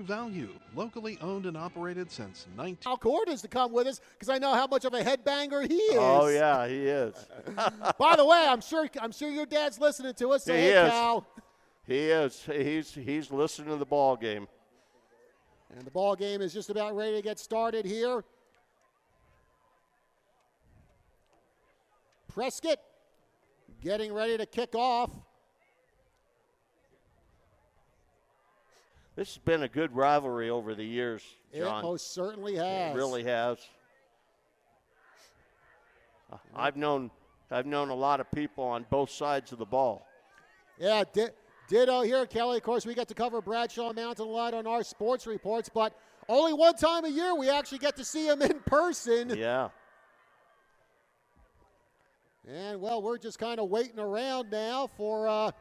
Value, locally owned and operated since 19. Al Cordes to come with us because I know how much of a headbanger he is. Oh yeah, he is. By the way, I'm sure your dad's listening to us. So He hey, is. Cal. He is. He's listening to the ball game. And the ball game is just about ready to get started here. Prescott getting ready to kick off. This has been a good rivalry over the years, John. It most certainly has. It really has. I've known a lot of people on both sides of the ball. Yeah, ditto here, Kelly. Of course, we get to cover Bradshaw Mountain a lot on our sports reports, but only one time a year we actually get to see him in person. Yeah. And, well, we're just kind of waiting around now for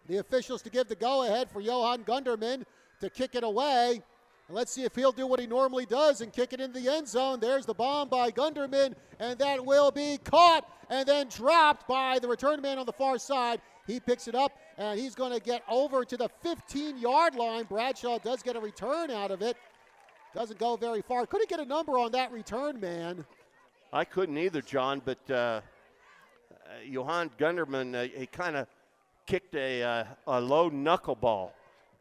the officials to give the go-ahead for Johan Gunderman to kick it away. And let's see if he'll do what he normally does and kick it in the end zone. There's the bomb by Gunderman, and that will be caught and then dropped by the return man on the far side. He picks it up, and he's going to get over to the 15-yard line. Bradshaw does get a return out of it. Doesn't go very far. Couldn't get a number on that return man. I couldn't either, John, but Johan Gunderman, he kind of kicked a low knuckleball,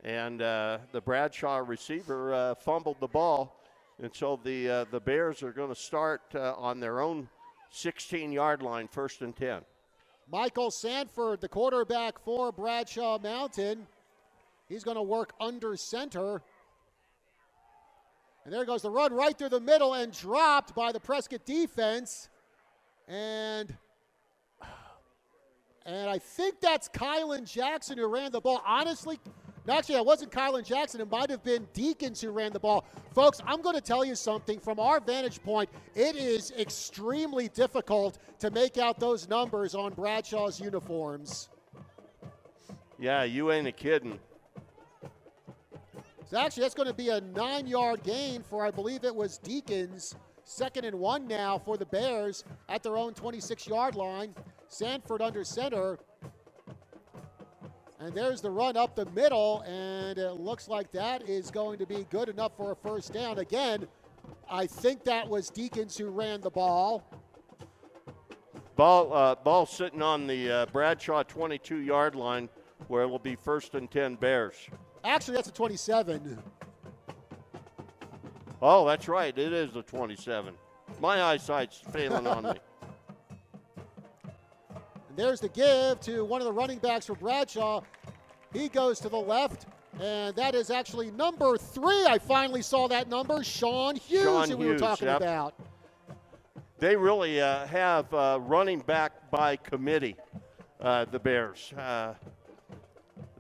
and the Bradshaw receiver fumbled the ball, and so the Bears are going to start on their own 16-yard line, 1st and 10. Michael Sanford, the quarterback for Bradshaw Mountain. He's going to work under center. And there goes the run right through the middle and dropped by the Prescott defense. And I think that's Kylan Jackson who ran the ball. Honestly, actually, it wasn't Kylan Jackson. It might have been Deacons who ran the ball. Folks, I'm going to tell you something. From our vantage point, it is extremely difficult to make out those numbers on Bradshaw's uniforms. Yeah, you ain't a kidding. So actually, that's going to be a 9-yard gain for, I believe it was Deacons. 2nd and 1 now for the Bears at their own 26-yard line. Sanford under center. And there's the run up the middle, and it looks like that is going to be good enough for a 1st down. Again, I think that was Deacons who ran the ball. Ball sitting on the Bradshaw 22-yard line where it will be 1st and 10 Bears. Actually, that's a 27. Oh, that's right. It is a 27. My eyesight's failing on me. There's the give to one of the running backs for Bradshaw. He goes to the left, and that is actually number 3. I finally saw that number, Sean Hughes, who we were talking about. They really have running back by committee, the Bears.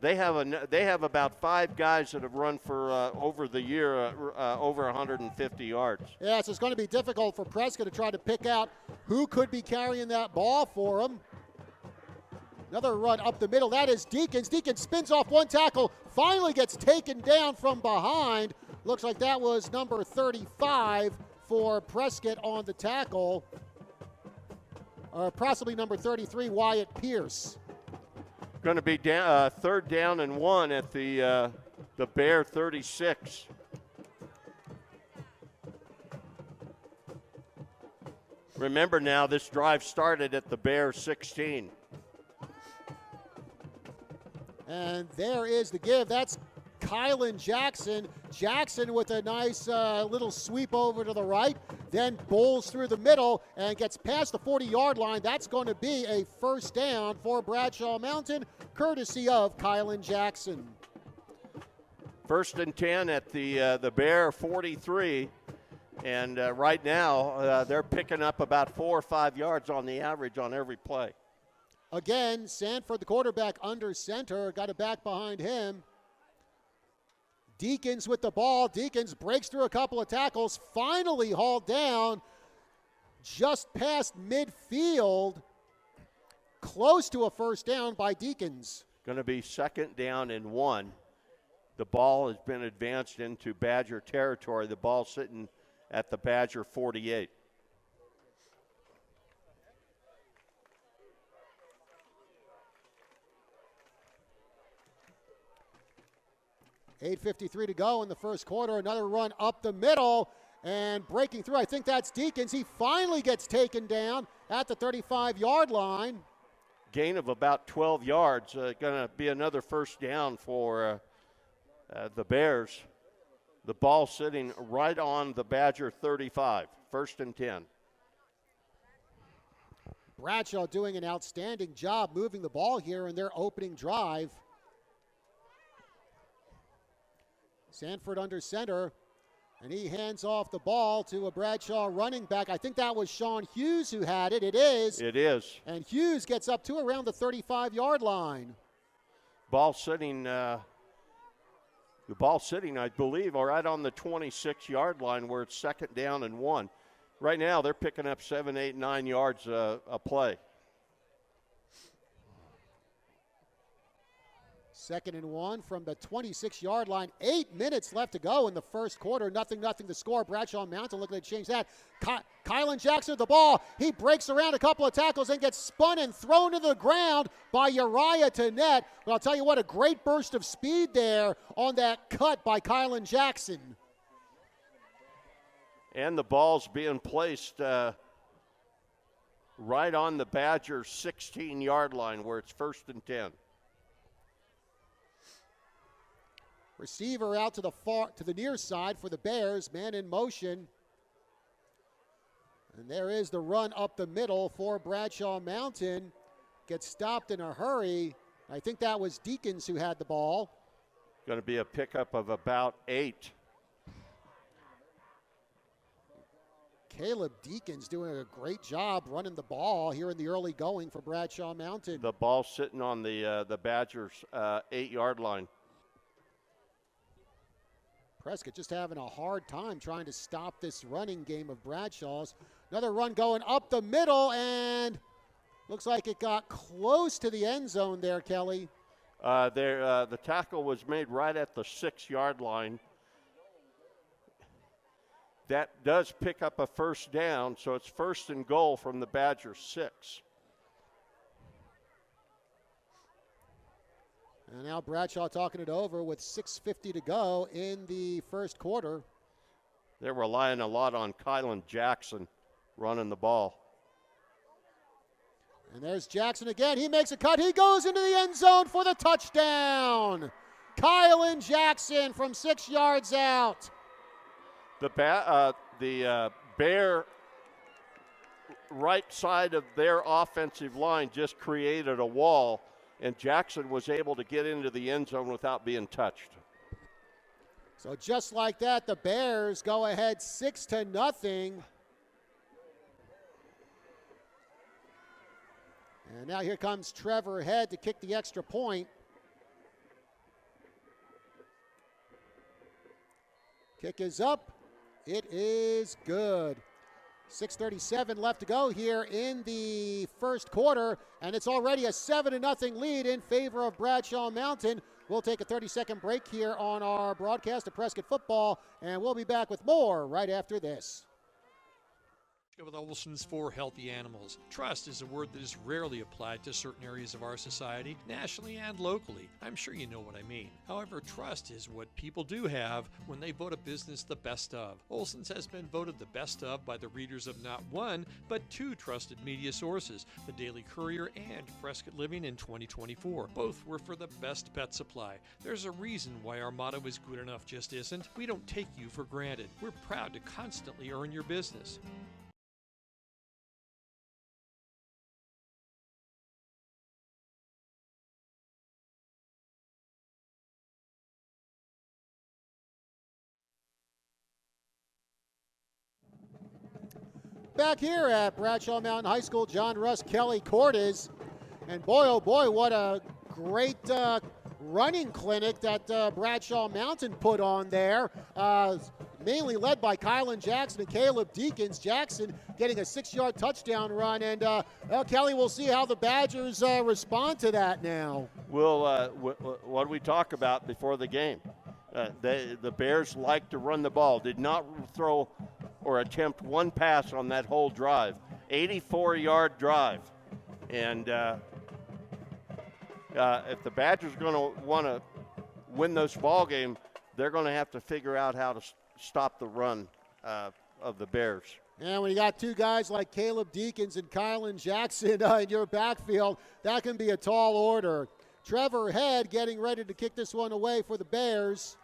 They have about 5 guys that have run for over the year over 150 yards. Yeah, so it's going to be difficult for Prescott to try to pick out who could be carrying that ball for him. Another run up the middle. That is Deacons. Deacons spins off one tackle, finally gets taken down from behind. Looks like that was number 35 for Prescott on the tackle. Or possibly number 33, Wyatt Pierce. Going to be 3rd down and 1 at the Bear 36. Remember now, this drive started at the Bear 16. And there is the give. That's Kylan Jackson. Jackson with a nice little sweep over to the right, then bowls through the middle and gets past the 40-yard line. That's going to be a 1st down for Bradshaw Mountain, courtesy of Kylan Jackson. 1st and 10 at the Bear 43. And right now, they're picking up about 4 or 5 yards on the average on every play. Again, Sanford, the quarterback, under center, got it back behind him. Deacons with the ball. Deacons breaks through a couple of tackles, finally hauled down just past midfield, close to a 1st down by Deacons. Going to be 2nd down and 1. The ball has been advanced into Badger territory. The ball sitting at the Badger 48. 8:53 to go in the first quarter. Another run up the middle and breaking through. I think that's Deacons. He finally gets taken down at the 35-yard line. Gain of about 12 yards. Going to be another first down for the Bears. The ball sitting right on the Badger 35. 1st and 10. Bradshaw doing an outstanding job moving the ball here in their opening drive. Sanford under center, and he hands off the ball to a Bradshaw running back. I think that was Sean Hughes who had it. It is. It is. And Hughes gets up to around the 35-yard line. Ball sitting, I believe, right on the 26-yard line where it's 2nd down and 1. Right now, they're picking up 7, 8, 9 yards a play. 2nd and 1 from the 26-yard line. 8 minutes left to go in the first quarter. Nothing to score. Bradshaw Mountain looking to change that. Kylan Jackson with the ball. He breaks around a couple of tackles and gets spun and thrown to the ground by Uriah Tennette. But I'll tell you what, a great burst of speed there on that cut by Kylan Jackson. And the ball's being placed right on the Badgers' 16-yard line where it's 1st and 10. Receiver out to the near side for the Bears. Man in motion. And there is the run up the middle for Bradshaw Mountain. Gets stopped in a hurry. I think that was Deacons who had the ball. Going to be a pickup of about 8. Caleb Deacons doing a great job running the ball here in the early going for Bradshaw Mountain. The ball sitting on the Badgers' 8-yard line. Prescott just having a hard time trying to stop this running game of Bradshaw's. Another run going up the middle, and looks like it got close to the end zone there, Kelly. The tackle was made right at the 6-yard line. That does pick up a first down, so it's 1st and goal from the Badgers' 6. And now Bradshaw talking it over with 6:50 to go in the first quarter. They're relying a lot on Kylan Jackson running the ball. And there's Jackson again. He makes a cut. He goes into the end zone for the touchdown. Kylan Jackson from 6 yards out. The Bear right side of their offensive line just created a wall, and Jackson was able to get into the end zone without being touched. So just like that, the Bears go ahead 6-0. And now here comes Trevor Head to kick the extra point. Kick is up. It is good. 6:37 left to go here in the first quarter, and it's already a 7-0 lead in favor of Bradshaw Mountain. We'll take a 30-second break here on our broadcast of Prescott football, and we'll be back with more right after this. With Olson's for Healthy Animals. Trust is a word that is rarely applied to certain areas of our society, nationally and locally. I'm sure you know what I mean. However, trust is what people do have when they vote a business the best of. Olson's has been voted the best of by the readers of not one, but 2 trusted media sources, the Daily Courier and Prescott Living in 2024. Both were for the best pet supply. There's a reason why our motto is good enough just isn't. We don't take you for granted. We're proud to constantly earn your business. Back here at Bradshaw Mountain High School, John Russ, Kelly Cordes. And boy, oh boy, what a great running clinic that Bradshaw Mountain put on there. Mainly led by Kylan Jackson and Caleb Deacons. Jackson getting a 6-yard touchdown run. And Kelly, we'll see how the Badgers respond to that now. Well, what did we talk about before the game? The Bears like to run the ball. Did not throw or attempt one pass on that whole drive. 84-yard drive. And if the Badgers are going to want to win this ball game, they're going to have to figure out how to stop the run of the Bears. And when you got two guys like Caleb Deakins and Kylan Jackson in your backfield, that can be a tall order. Trevor Head getting ready to kick this one away for the Bears.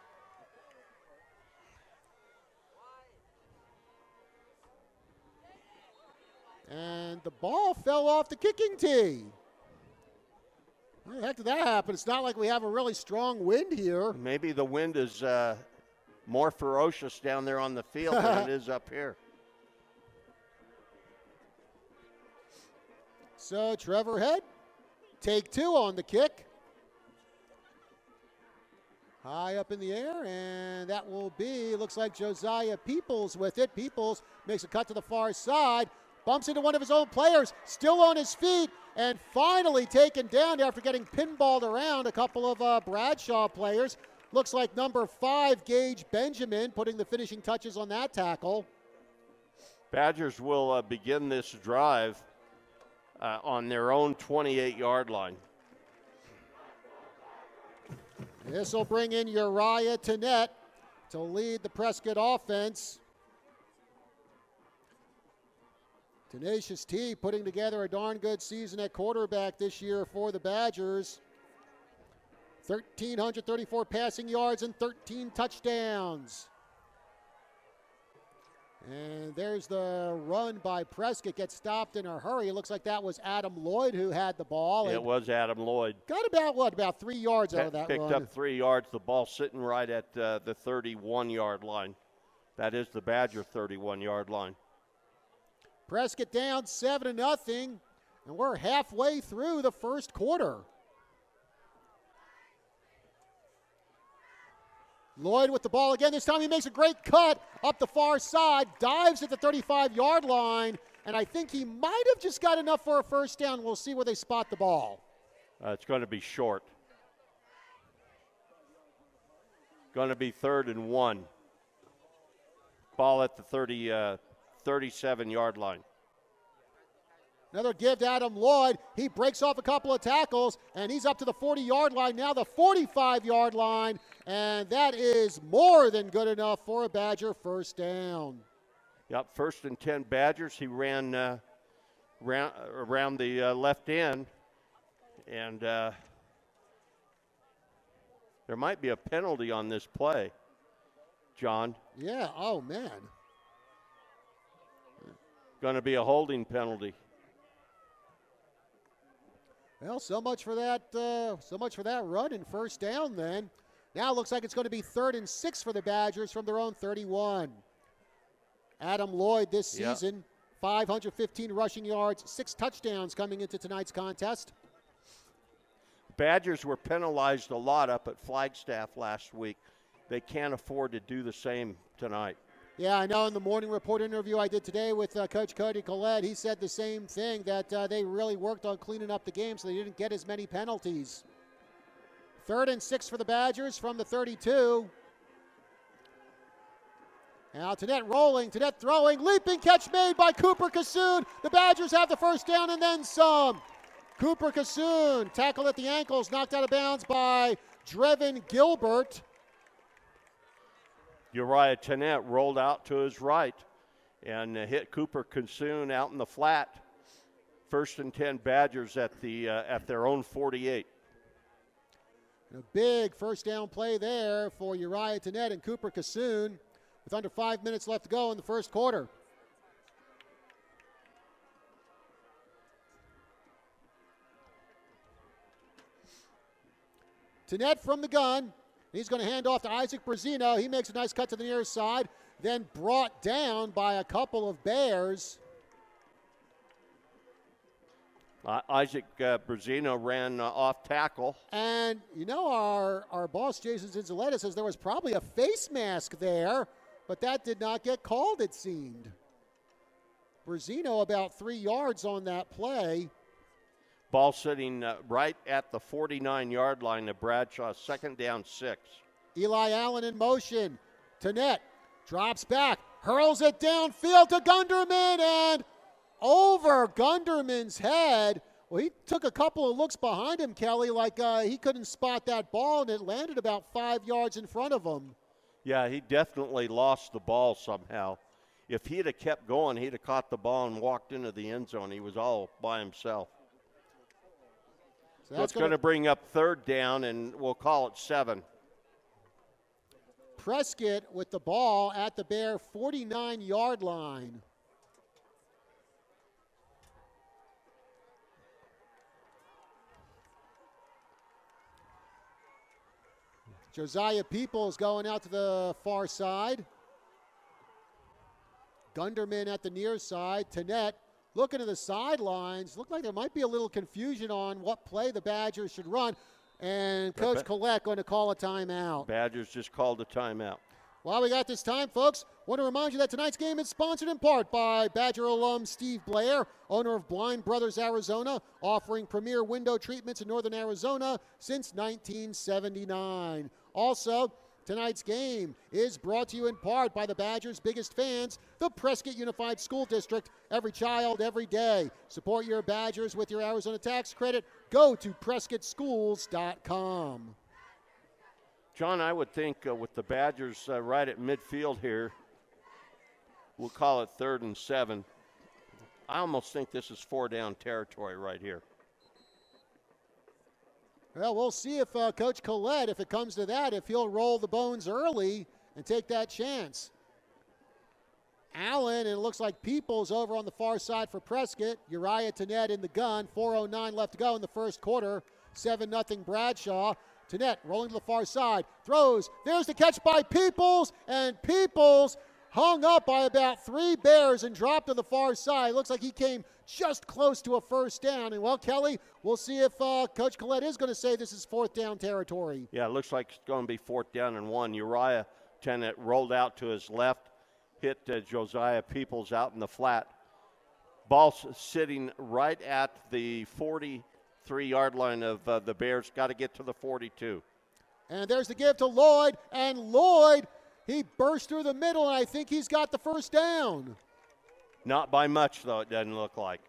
And the ball fell off the kicking tee. How the heck did that happen? It's not like we have a really strong wind here. Maybe the wind is more ferocious down there on the field than it is up here. So Trevor Head, take two on the kick. High up in the air, and that will be, looks like Josiah Peoples with it. Peoples makes a cut to the far side, bumps into one of his own players, still on his feet, and finally taken down after getting pinballed around a couple of Bradshaw players. Looks like number 5, Gage Benjamin, putting the finishing touches on that tackle. Badgers will begin this drive on their own 28-yard line. This will bring in Uriah Tennett to lead the Prescott offense. Tenacious T putting together a darn good season at quarterback this year for the Badgers. 1,334 passing yards and 13 touchdowns. And there's the run by Prescott. Gets stopped in a hurry. It looks like that was Adam Lloyd who had the ball. It was Adam Lloyd. Got about 3 yards out of that run. Picked up 3 yards. The ball sitting right at the 31-yard line. That is the Badger 31-yard line. Prescott down 7-0, and we're halfway through the first quarter. Lloyd with the ball again. This time he makes a great cut up the far side, dives at the 35-yard line, and I think he might have just got enough for a first down. We'll see where they spot the ball. It's going to be short. Going to be 3rd and 1. Ball at the 37-yard line. Another give to Adam Lloyd. He breaks off a couple of tackles, and he's up to the 40-yard line, now the 45-yard line, and that is more than good enough for a Badger first down. Yep, 1st and 10 Badgers. He ran around the left end, and there might be a penalty on this play, John. Yeah, oh, man. Going to be a holding penalty. Well, so much for that run and first down then. Now it looks like it's going to be 3rd and 6 for the Badgers from their own 31. Adam Lloyd this season, 515 rushing yards, 6 touchdowns coming into tonight's contest. Badgers were penalized a lot up at Flagstaff last week. They can't afford to do the same tonight. Yeah, I know in the morning report interview I did today with Coach Cody Collette, he said the same thing, that they really worked on cleaning up the game so they didn't get as many penalties. 3rd and 6 for the Badgers from the 32. Now Tennett rolling, Tennett throwing, leaping catch made by Cooper Kassoon. The Badgers have the first down and then some. Cooper Kassoon tackled at the ankles, knocked out of bounds by Drevin Gilbert. Uriah Tennett rolled out to his right and hit Cooper Kassoon out in the flat. 1st and 10 Badgers at their own 48. A big first down play there for Uriah Tennett and Cooper Kassoon with under 5 minutes left to go in the first quarter. Tennett from the gun. He's going to hand off to Isaac Brazino. He makes a nice cut to the near side, then brought down by a couple of Bears. Isaac Brazino ran off tackle. And, you know, our boss, Jason Zinzaletta, says there was probably a face mask there, but that did not get called, it seemed. Brazino about 3 yards on that play. Ball sitting right at the 49-yard line of Bradshaw, 2nd down 6. Eli Allen in motion. Tennett drops back, hurls it downfield to Gunderman, and over Gunderman's head. Well, he took a couple of looks behind him, Kelly, like he couldn't spot that ball, and it landed about 5 yards in front of him. Yeah, he definitely lost the ball somehow. If he'd have kept going, he'd have caught the ball and walked into the end zone. He was all by himself. So that's going to bring up 3rd down, and we'll call it 7. Prescott with the ball at the Bear 49-yard line. Josiah Peoples going out to the far side. Gunderman at the near side. Tannett looking to the sidelines. Looked like there might be a little confusion on what play the Badgers should run. And Coach Collette going to call a timeout. Badgers just called a timeout. While we got this time, folks, want to remind you that tonight's game is sponsored in part by Badger alum Steve Blair, owner of Blind Brothers Arizona, offering premier window treatments in northern Arizona since 1979. Also, tonight's game is brought to you in part by the Badgers' biggest fans, the Prescott Unified School District. Every child, every day. Support your Badgers with your Arizona tax credit. Go to PrescottSchools.com. John, I would think with the Badgers right at midfield here, we'll call it 3rd and 7. I almost think this is 4-down territory right here. Well, we'll see if Coach Collette, if it comes to that, if he'll roll the bones early and take that chance. Allen, and it looks like Peoples over on the far side for Prescott. Uriah Tannett in the gun. 4:09 left to go in the first quarter. 7-0 Bradshaw. Tannett rolling to the far side. Throws. There's the catch by Peoples. And Peoples hung up by about 3 Bears and dropped to the far side. Looks like he came just close to a first down. And, well, Kelly, we'll see if Coach Collette is going to say this is 4th down territory. Yeah, it looks like it's going to be 4th down and 1. Uriah Tannett rolled out to his left, hit Josiah Peoples out in the flat. Ball sitting right at the 43-yard line of the Bears. Got to get to the 42. And there's the give to Lloyd. And Lloyd, he burst through the middle, and I think he's got the first down. Not by much, though, it doesn't look like.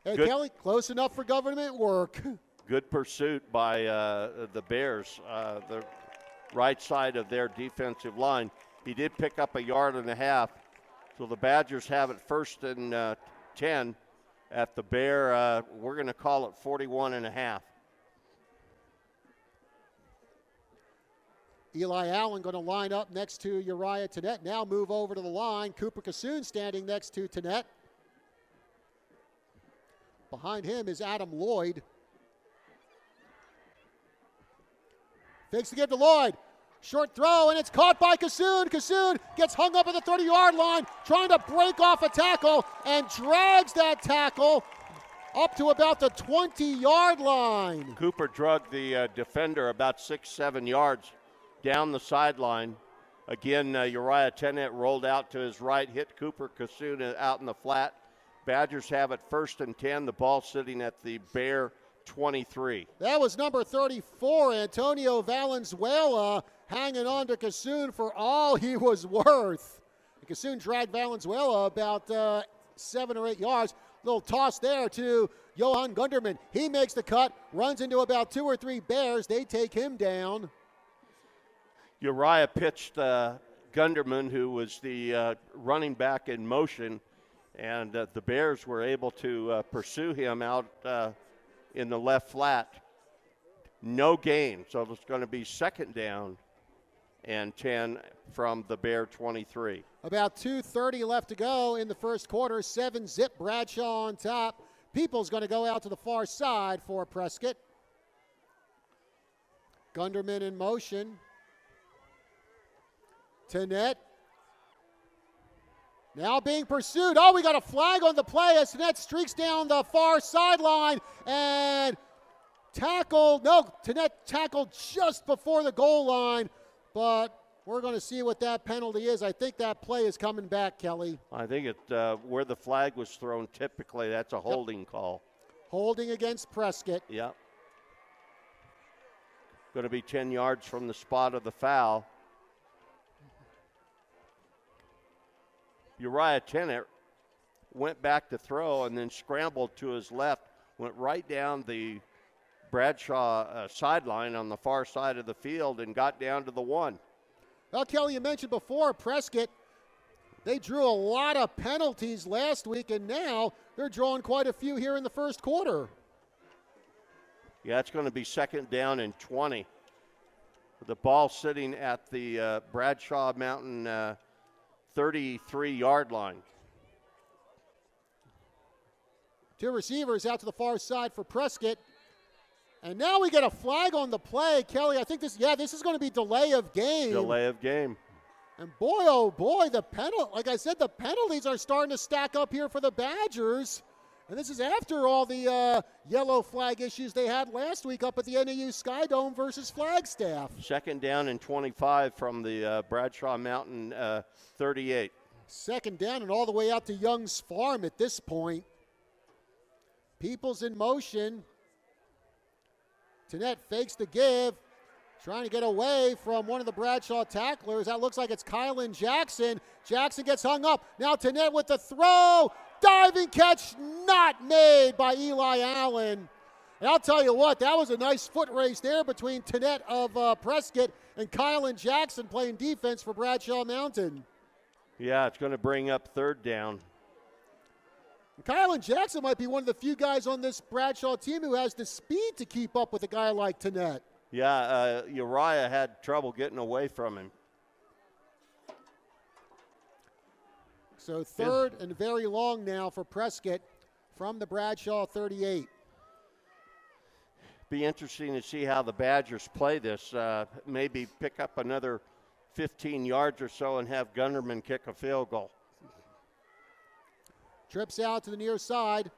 Hey, Kelly, close enough for government work. Good pursuit by the Bears, the right side of their defensive line. He did pick up 1.5 yards, so the Badgers have it 1st and 10 at the Bear. We're going to call it 41.5. Eli Allen going to line up next to Uriah Tannett. Now move over to the line. Cooper Cassoon standing next to Tannett. Behind him is Adam Lloyd. Fakes to give to Lloyd. Short throw, and it's caught by Cassoon. Cassoon gets hung up at the 30-yard line, trying to break off a tackle, and drags that tackle up to about the 20-yard line. Cooper drug the defender about 6-7 yards down the sideline. Again, Uriah Tannett rolled out to his right, hit Cooper Cassoon out in the flat. Badgers have it 1st and 10. The ball sitting at the Bear 23. That was number 34, Antonio Valenzuela, hanging on to Cassoon for all he was worth. Cassoon dragged Valenzuela about 7 or 8 yards. Little toss there to Johan Gunderman. He makes the cut, runs into about 2 or 3 Bears. They take him down. Uriah pitched Gunderman, who was the running back in motion, and the Bears were able to pursue him out in the left flat. No gain, so it's going to be 2nd down and 10 from the Bear 23. About 2:30 left to go in the first quarter. 7-0 Bradshaw on top. Peoples going to go out to the far side for Prescott. Gunderman in motion. Tannett. Now being pursued. Oh, we got a flag on the play as Tannett streaks down the far sideline and tackled. No, Tannett tackled just before the goal line, but we're going to see what that penalty is. I think that play is coming back, Kelly. I think where the flag was thrown, typically that's a holding call. Holding against Prescott. Yep. Going to be 10 yards from the spot of the foul. Uriah Tannett went back to throw and then scrambled to his left, went right down the Bradshaw sideline on the far side of the field and got down to the 1. Well, Kelly, you mentioned before, Prescott, they drew a lot of penalties last week, and now they're drawing quite a few here in the first quarter. Yeah, it's going to be second down and 20. The ball sitting at the Bradshaw Mountain 33-yard line. Two receivers out to the far side for Prescott. And now we get a flag on the play. Kelly, I think this is going to be delay of game. Delay of game. And boy, oh boy, like I said, the penalties are starting to stack up here for the Badgers. And this is after all the yellow flag issues they had last week up at the NAU Sky Dome versus Flagstaff. Second down and 25 from the Bradshaw Mountain 38. Second down and all the way out to Young's Farm at this point. Peoples in motion. Tannett fakes the give. Trying to get away from one of the Bradshaw tacklers. That looks like it's Kylan Jackson. Jackson gets hung up. Now Tannett with the throw. Diving catch not made by Eli Allen. And I'll tell you what, that was a nice foot race there between Tannett of Prescott and Kylan Jackson playing defense for Bradshaw Mountain. Yeah, it's going to bring up third down. Kylan Jackson might be one of the few guys on this Bradshaw team who has the speed to keep up with a guy like Tannett. Yeah, Uriah had trouble getting away from him. So third and very long now for Prescott from the Bradshaw 38. Be interesting to see how the Badgers play this. Maybe pick up another 15 yards or so and have Gunderman kick a field goal. Trips out to the near side.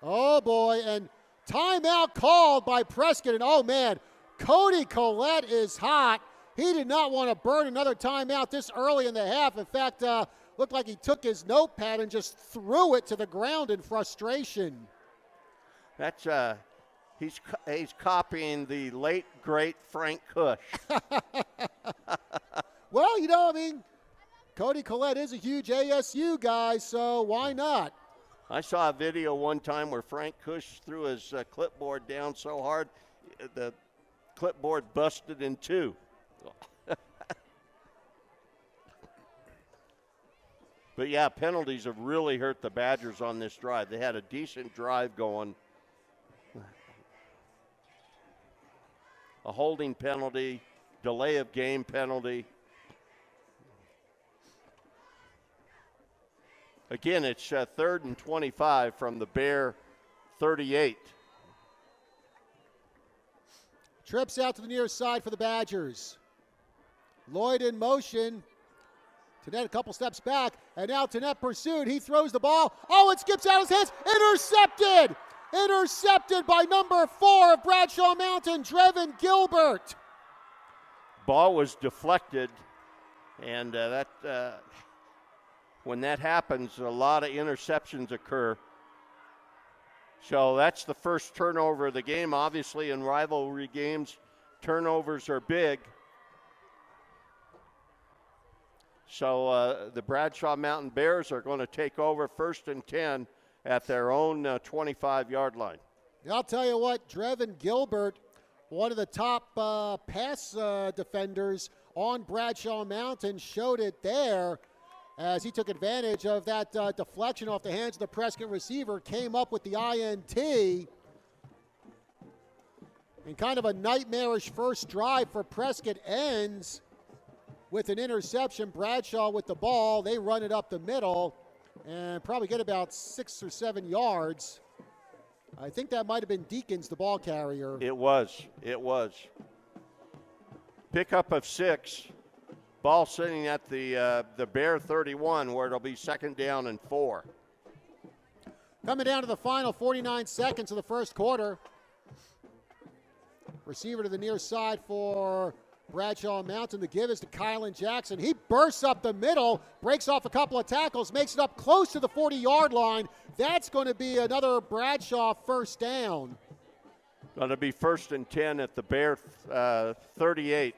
Oh boy, and timeout called by Prescott. And oh man, Cody Collette is hot. He did not want to burn another timeout this early in the half. In fact, looked like he took his notepad and just threw it to the ground in frustration. That's he's copying the late great Frank Cush. Well, you know, I mean, Cody Collette is a huge ASU guy, so why not? I saw a video one time where Frank Cush threw his clipboard down so hard, the clipboard busted in two. But yeah, penalties have really hurt the Badgers on this drive. They had a decent drive going. A holding penalty, delay of game penalty. Again, it's third and 25 from the Bear 38. Trips out to the near side for the Badgers. Lloyd in motion. Tannett a couple steps back, and now Tannett pursued. He throws the ball. Oh, it skips out of his hands. Intercepted! Intercepted by number 4 of Bradshaw Mountain, Drevin Gilbert. Ball was deflected, and when that happens, a lot of interceptions occur. So that's the first turnover of the game. Obviously, in rivalry games, turnovers are big. So the Bradshaw Mountain Bears are going to take over first and 10 at their own 25-yard line. I'll tell you what, Drevin Gilbert, one of the top pass defenders on Bradshaw Mountain, showed it there as he took advantage of that deflection off the hands of the Prescott receiver, came up with the INT. And kind of a nightmarish first drive for Prescott ends with an interception. Bradshaw with the ball. They run it up the middle and probably get about 6 or 7 yards. I think that might have been Deacons, the ball carrier. It was. Pickup of 6. Ball sitting at the Bear 31, where it'll be second down and 4. Coming down to the final 49 seconds of the first quarter. Receiver to the near side for Bradshaw Mountain. The give is to Kylan Jackson. He bursts up the middle, breaks off a couple of tackles, makes it up close to the 40-yard line. That's going to be another Bradshaw first down. Going to be first and 10 at the Bear 38.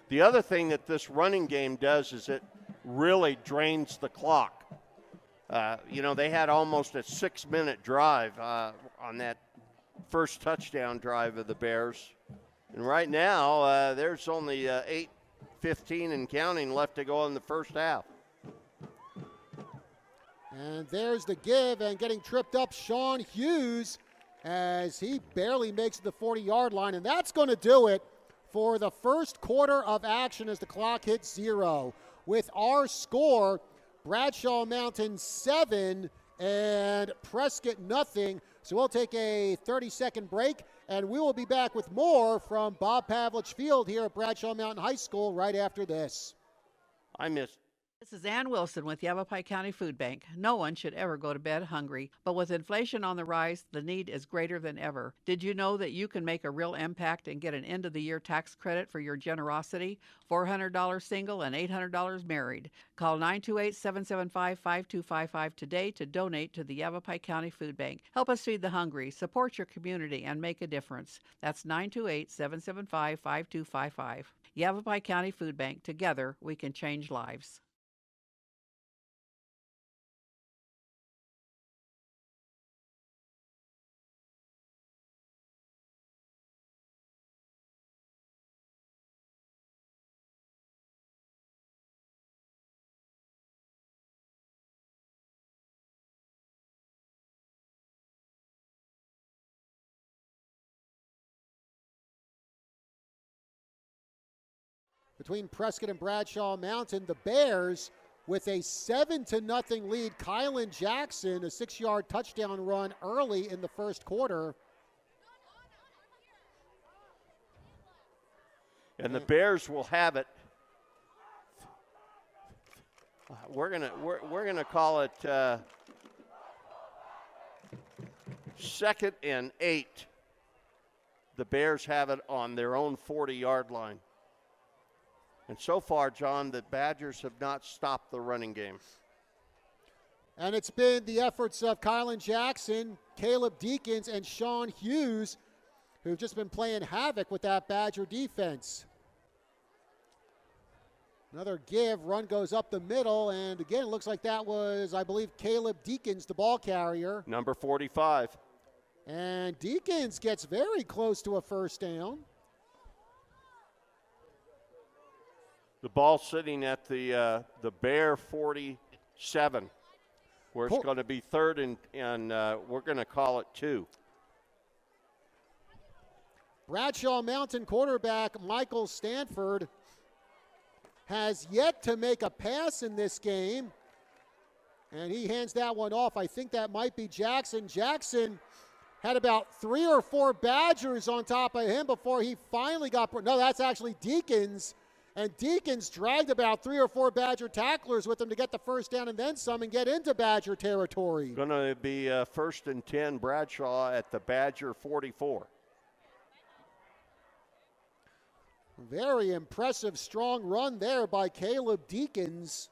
The other thing that this running game does is it really drains the clock. They had almost a 6-minute drive on that first touchdown drive of the Bears. And right now, there's only 8:15 and counting left to go in the first half. And there's the give, and getting tripped up, Sean Hughes, as he barely makes the 40-yard line. And that's going to do it for the first quarter of action as the clock hits 0. With our score, Bradshaw Mountain 7 and Prescott nothing. So we'll take a 30-second break, and we will be back with more from Bob Pavlich Field here at Bradshaw Mountain High School right after this. This is Ann Wilson with Yavapai County Food Bank. No one should ever go to bed hungry, but with inflation on the rise, the need is greater than ever. Did you know that you can make a real impact and get an end-of-the-year tax credit for your generosity? $400 single and $800 married. Call 928-775-5255 today to donate to the Yavapai County Food Bank. Help us feed the hungry, support your community, and make a difference. That's 928-775-5255. Yavapai County Food Bank. Together, we can change lives. Between Prescott and Bradshaw Mountain, the Bears with a 7-0 lead. Kylan Jackson, a 6-yard touchdown run early in the first quarter. And the Bears will have it. We're gonna call it 2nd and 8. The Bears have it on their own 40-yard line. And so far, John, the Badgers have not stopped the running game. And it's been the efforts of Kylan Jackson, Caleb Deakins, and Sean Hughes, who've just been playing havoc with that Badger defense. Another give, run goes up the middle, and again, it looks like that was, I believe, Caleb Deakins, the ball carrier. Number 45. And Deakins gets very close to a first down. The ball sitting at the Bear 47, where it's going to be 3rd and we're going to call it 2. Bradshaw Mountain quarterback Michael Stanford has yet to make a pass in this game, and he hands that one off. I think that might be Jackson. Jackson had about 3 or 4 Badgers on top of him before he finally got, no, that's actually Deakins. And Deakins dragged about 3 or 4 Badger tacklers with him to get the first down and then some and get into Badger territory. Going to be 1st and 10, Bradshaw at the Badger 44. Very impressive, strong run there by Caleb Deakins.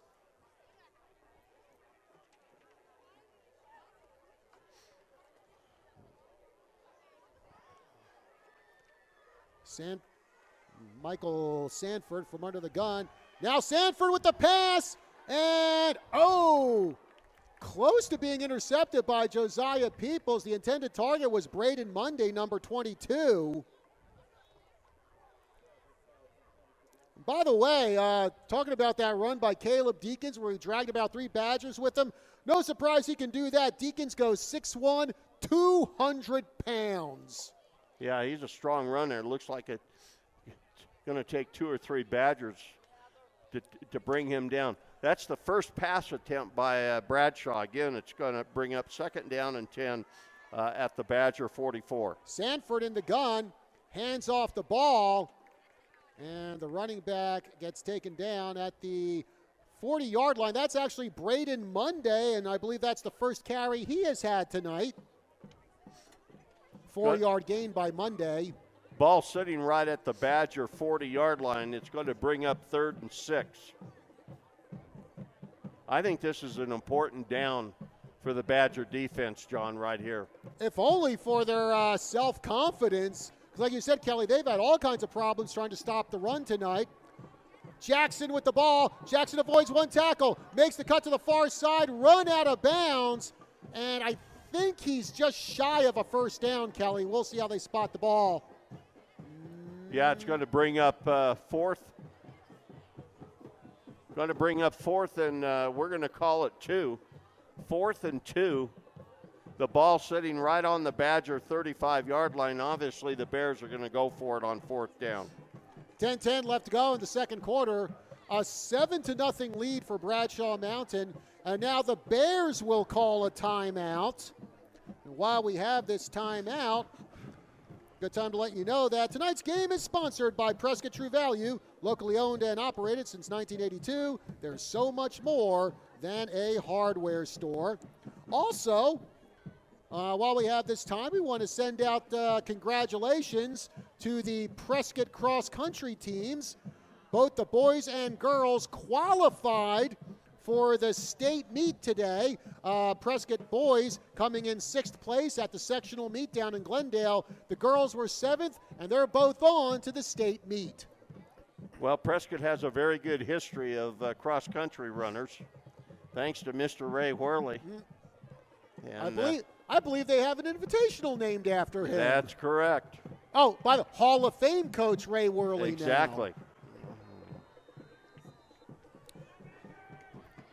Michael Sanford from under the gun. Now Sanford with the pass, and close to being intercepted by Josiah Peoples. The intended target was Braden Monday, number 22. By the way, talking about that run by Caleb Deakins where he dragged about 3 Badgers with him, no surprise he can do that. Deakins goes 6'1", 200 pounds. Yeah, he's a strong runner. It looks like it's going to take 2 or 3 Badgers to bring him down. That's the first pass attempt by Bradshaw. Again, it's going to bring up 2nd down and 10 at the Badger 44. Sanford in the gun, hands off the ball, and the running back gets taken down at the 40-yard line. That's actually Braden Monday, and I believe that's the first carry he has had tonight. 4-yard gain by Monday. Ball sitting right at the Badger 40-yard line. It's going to bring up 3rd and 6. I think this is an important down for the Badger defense, John, right here. If only for their self-confidence. Because like you said, Kelly, they've had all kinds of problems trying to stop the run tonight. Jackson with the ball. Jackson avoids 1 tackle. Makes the cut to the far side. Run out of bounds. And I think he's just shy of a first down, Kelly. We'll see how they spot the ball. Yeah, it's going to bring up fourth. Going to bring up fourth, and we're going to call it 2. 4th and 2. The ball sitting right on the Badger 35-yard line. Obviously, the Bears are going to go for it on 4th down. 10-10 left to go in the second quarter. A 7-0 lead for Bradshaw Mountain. And now the Bears will call a timeout. And while we have this timeout, good time to let you know that tonight's game is sponsored by Prescott True Value, locally owned and operated since 1982. There's so much more than a hardware store. Also, while we have this time, we want to send out congratulations to the Prescott cross-country teams. Both the boys and girls qualified for the state meet today. Prescott boys coming in 6th place at the sectional meet down in Glendale. The girls were 7th, and they're both on to the state meet. Well, Prescott has a very good history of cross-country runners, thanks to Mr. Ray Worley. And, I believe they have an invitational named after him. That's correct. Oh, by the Hall of Fame coach Ray Worley. Exactly. Now.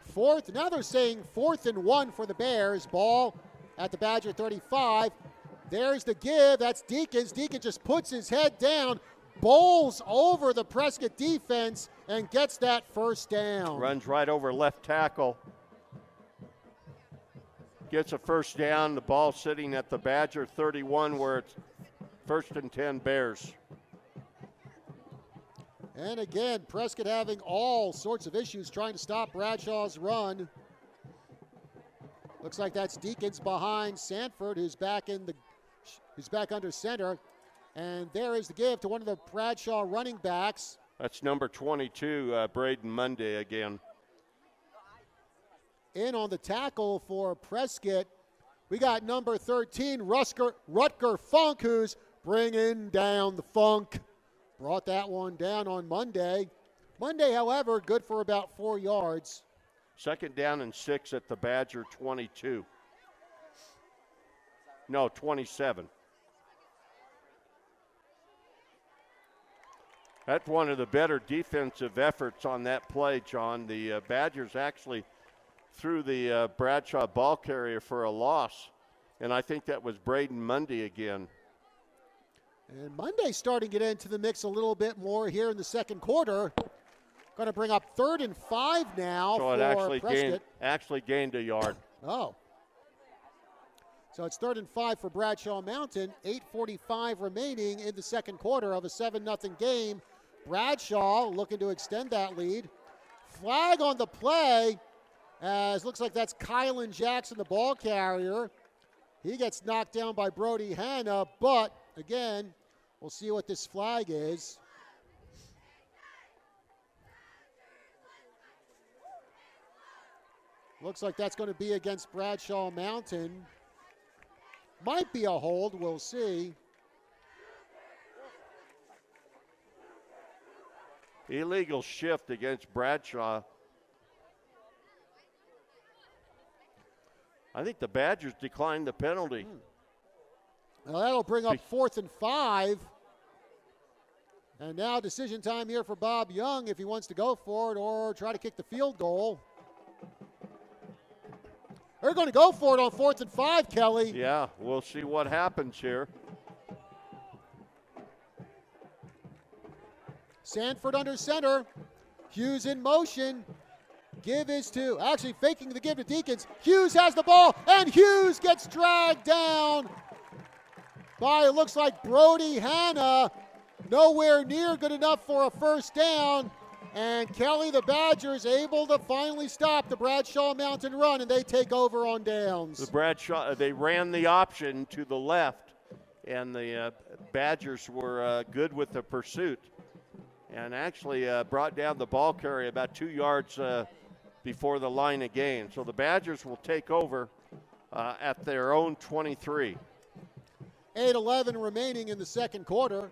Fourth, now they're saying 4th and 1 for the Bears. Ball at the Badger 35. There's the give. That's Deacons. Deacons just puts his head down, bowls over the Prescott defense, and gets that first down. Runs right over left tackle. Gets a first down. The ball sitting at the Badger 31 where it's 1st and 10 Bears. And again, Prescott having all sorts of issues trying to stop Bradshaw's run. Looks like that's Deacons behind Sanford, who's back under center. And there is the give to one of the Bradshaw running backs. That's number 22, Braden Monday again. In on the tackle for Prescott, we got number 13, Rutger Funk, who's bringing down the funk. Brought that one down on Monday. Monday, however, good for about 4 yards. 2nd down and 6 at the Badger 22. No, 27. That's one of the better defensive efforts on that play, John. The Badgers actually threw the Bradshaw ball carrier for a loss, and I think that was Braden Monday again. And Monday starting to get into the mix a little bit more here in the second quarter. Going to bring up 3rd and 5 now so for it Prescott. actually gained a yard. Oh. So it's 3rd and 5 for Bradshaw Mountain. 8:45 remaining in the second quarter of a 7-0 game. Bradshaw looking to extend that lead. Flag on the play, as looks like that's Kylan Jackson, the ball carrier. He gets knocked down by Brody Hanna, but again, we'll see what this flag is. Looks like that's going to be against Bradshaw Mountain. Might be a hold, we'll see. Illegal shift against Bradshaw. I think the Badgers declined the penalty. Now that'll bring up 4th and 5. And now decision time here for Bob Young if he wants to go for it or try to kick the field goal. They're going to go for it on 4th and 5, Kelly. Yeah, we'll see what happens here. Sanford under center. Hughes in motion. Give is to, actually faking the give to Deacons. Hughes has the ball, and Hughes gets dragged down by, it looks like, Brody Hanna. Nowhere near good enough for a first down. And Kelly, the Badgers, able to finally stop the Bradshaw Mountain run, and they take over on downs. The Bradshaw, they ran the option to the left, and the Badgers were good with the pursuit, and actually brought down the ball carrier about 2 yards before the line of gain. So the Badgers will take over at their own 23. 8:11 remaining in the second quarter.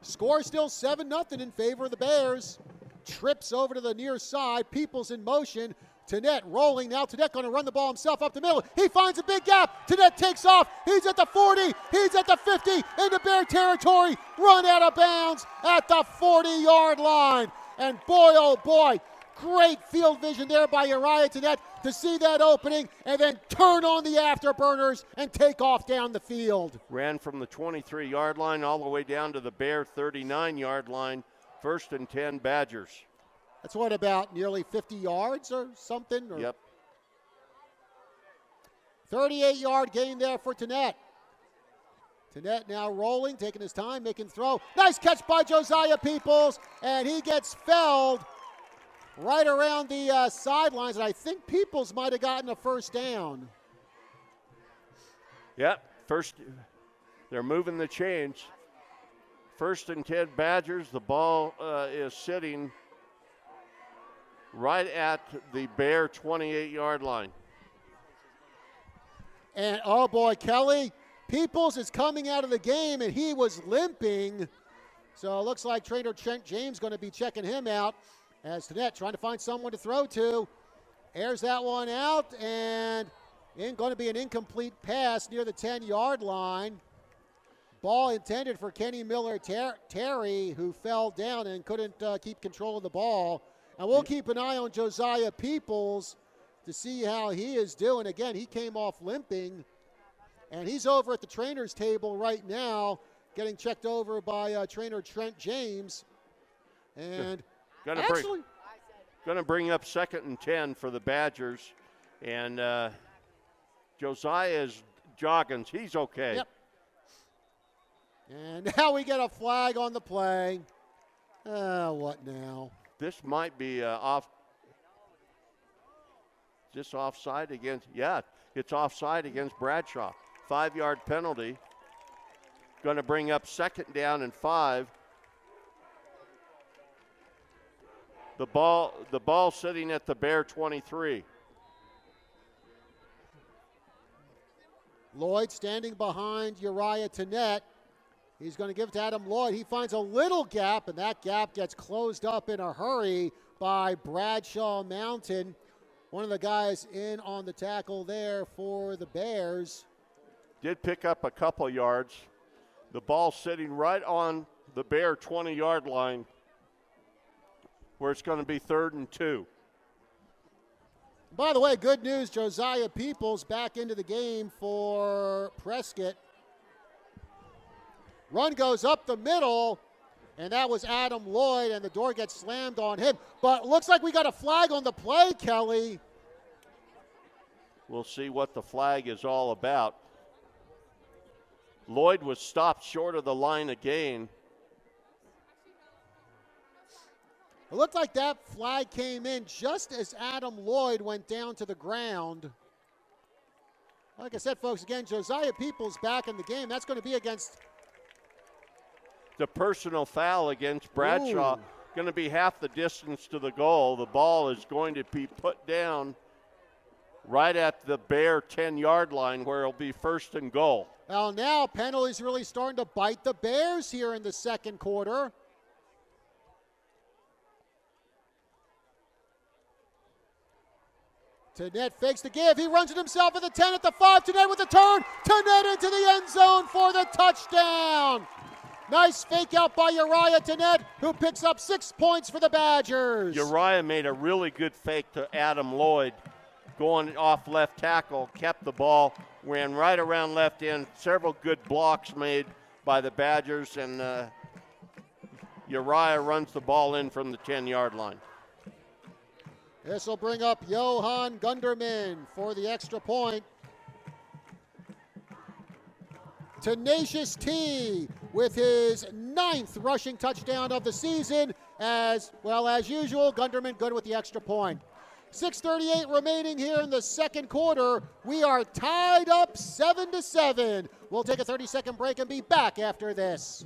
Score still 7-0 in favor of the Bears. Trips over to the near side. Peoples in motion. Tennett rolling now. Tennett going to run the ball himself up the middle. He finds a big gap. Tennett takes off. He's at the 40. He's at the 50 into Bear territory. Run out of bounds at the 40-yard line. And boy, oh boy, great field vision there by Uriah Tennett to see that opening and then turn on the afterburners and take off down the field. Ran from the 23-yard line all the way down to the Bear 39-yard line. 1st and 10 Badgers. That's what, about nearly 50 yards or something? Or Yep. 38-yard gain there for Tennett. Tennett now rolling, taking his time, making throw. Nice catch by Josiah Peoples, and he gets felled right around the sidelines, and I think Peoples might have gotten a first down. Yep, they're moving the chains. 1st and 10 Badgers. The ball is sitting right at the Bear 28-yard line. And oh boy, Kelly, Peoples is coming out of the game and he was limping. So it looks like trainer Trent James going to be checking him out as Tennett trying to find someone to throw to. Airs that one out and going to be an incomplete pass near the 10-yard line. Ball intended for Kenny Miller Terry, who fell down and couldn't keep control of the ball. And we'll keep an eye on Josiah Peoples to see how he is doing. Again, he came off limping, and he's over at the trainer's table right now, getting checked over by trainer Trent James. And going to bring up 2nd and 10 for the Badgers. And Josiah is jogging. He's okay. Yep. And now we get a flag on the play. What now? This might be off. Just offside against, yeah, it's offside against Bradshaw. 5-yard penalty. Going to bring up 2nd down and 5. The ball sitting at the Bear 23. Lloyd standing behind Uriah Tennett. He's going to give it to Adam Lloyd. He finds a little gap, and that gap gets closed up in a hurry by Bradshaw Mountain. One of the guys in on the tackle there for the Bears. Did pick up a couple yards. The ball sitting right on the Bear 20-yard line where it's going to be 3rd and 2. By the way, good news, Josiah Peoples back into the game for Prescott. Run goes up the middle, and that was Adam Lloyd, and the door gets slammed on him. But looks like we got a flag on the play, Kelly. We'll see what the flag is all about. Lloyd was stopped short of the line again. It looked like that flag came in just as Adam Lloyd went down to the ground. Like I said, folks, again, Josiah Peoples back in the game. That's going to be against the personal foul against Bradshaw. Ooh. Going to be half the distance to the goal. The ball is going to be put down right at the Bear 10-yard line where it'll be 1st and goal. Well, now penalties really starting to bite the Bears here in the second quarter. Tennett fakes the give. He runs it himself at the 10, at the 5. Tennett with the turn. Tennett into the end zone for the touchdown. Nice fake out by Uriah Tennett, who picks up 6 points for the Badgers. Uriah made a really good fake to Adam Lloyd, going off left tackle, kept the ball, ran right around left end. Several good blocks made by the Badgers, and Uriah runs the ball in from the 10-yard line. This will bring up Johan Gunderman for the extra point. Tenacious T with his 9th rushing touchdown of the season. As well as usual, Gunderman good with the extra point. 6:38 remaining here in the second quarter. We are tied up 7-7. We'll take a 30-second break and be back after this.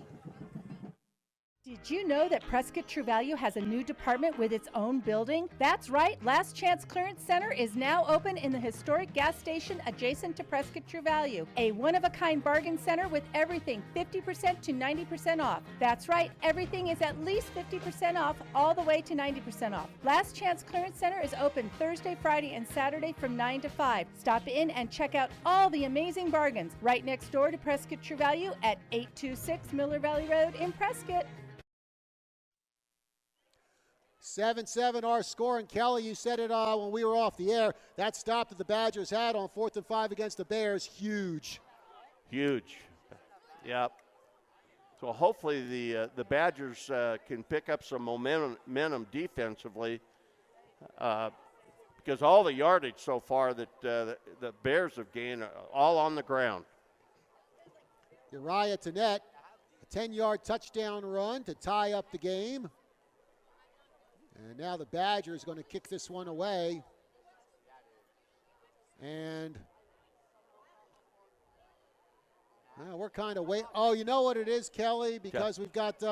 Did you know that Prescott True Value has a new department with its own building? That's right, Last Chance Clearance Center is now open in the historic gas station adjacent to Prescott True Value. A one-of-a-kind bargain center with everything 50% to 90% off. That's right, everything is at least 50% off all the way to 90% off. Last Chance Clearance Center is open Thursday, Friday, and Saturday from 9 to 5. Stop in and check out all the amazing bargains right next door to Prescott True Value at 826 Miller Valley Road in Prescott. 7-7 our score, and Kelly, you said it when we were off the air. That stop that the Badgers had on 4th and 5 against the Bears, huge. Huge. Yep. So hopefully the Badgers can pick up some momentum defensively because all the yardage so far that the Bears have gained all on the ground. Uriah Tennette, a 10-yard touchdown run to tie up the game. And now the Badgers going to kick this one away. And we're kind of waiting. Oh, you know what it is, Kelly? Because we've got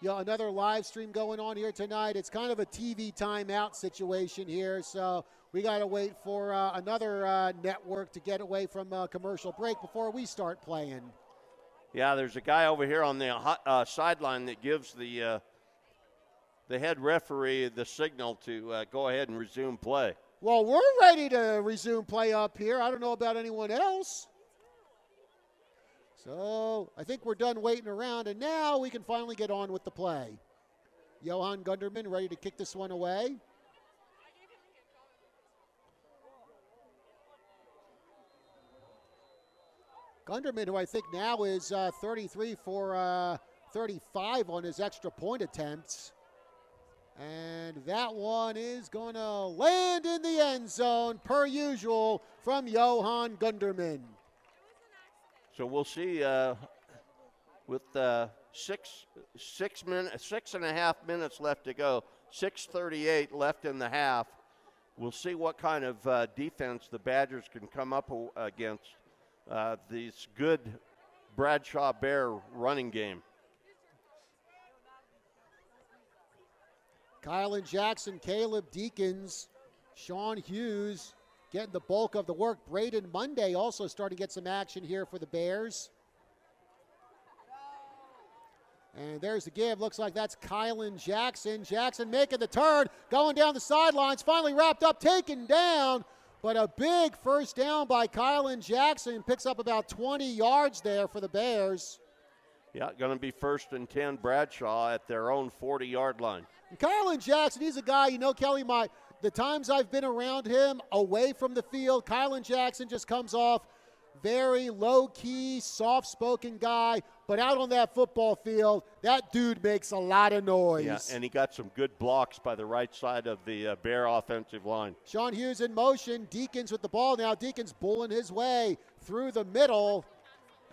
another live stream going on here tonight. It's kind of a TV timeout situation here. So we got to wait for another network to get away from commercial break before we start playing. Yeah, there's a guy over here on the sideline that gives the head referee the signal to go ahead and resume play. Well, we're ready to resume play up here. I don't know about anyone else. So I think we're done waiting around, and now we can finally get on with the play. Johan Gunderman ready to kick this one away. Gunderman, who I think now is 33 for 35 on his extra point attempts. And that one is going to land in the end zone, per usual, from Johan Gunderman. So we'll see with 6.5 minutes left to go, 6:38 left in the half. We'll see what kind of defense the Badgers can come up against this good Bradshaw Bear running game. Kylan Jackson, Caleb Deakins, Sean Hughes getting the bulk of the work. Braden Monday also starting to get some action here for the Bears. And there's the give. Looks like that's Kylan Jackson. Jackson making the turn, going down the sidelines, finally wrapped up, taken down. But a big first down by Kylan Jackson. Picks up about 20 yards there for the Bears. Yeah, going to be 1st and 10 Bradshaw at their own 40-yard line. And Kylan Jackson, he's a guy, you know, Kelly, the times I've been around him away from the field, Kylan Jackson just comes off very low-key, soft-spoken guy. But out on that football field, that dude makes a lot of noise. Yeah, and he got some good blocks by the right side of the Bear offensive line. Sean Hughes in motion. Deakins with the ball now. Deakins bulling his way through the middle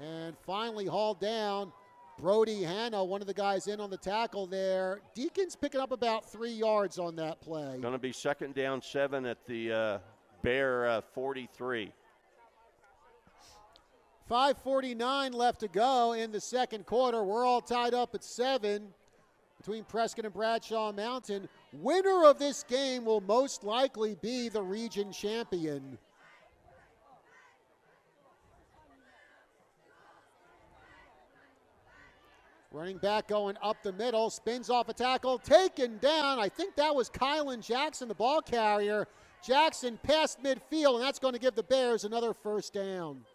and finally hauled down. Brody Hanna, one of the guys in on the tackle there. Deakins picking up about 3 yards on that play. Going to be 2nd down 7 at the Bear 43. 5:49 left to go in the second quarter. We're all tied up at 7 between Prescott and Bradshaw Mountain. Winner of this game will most likely be the region champion. Running back going up the middle, spins off a tackle, taken down. I think that was Kylan Jackson, the ball carrier. Jackson past midfield, and that's going to give the Bears another first down.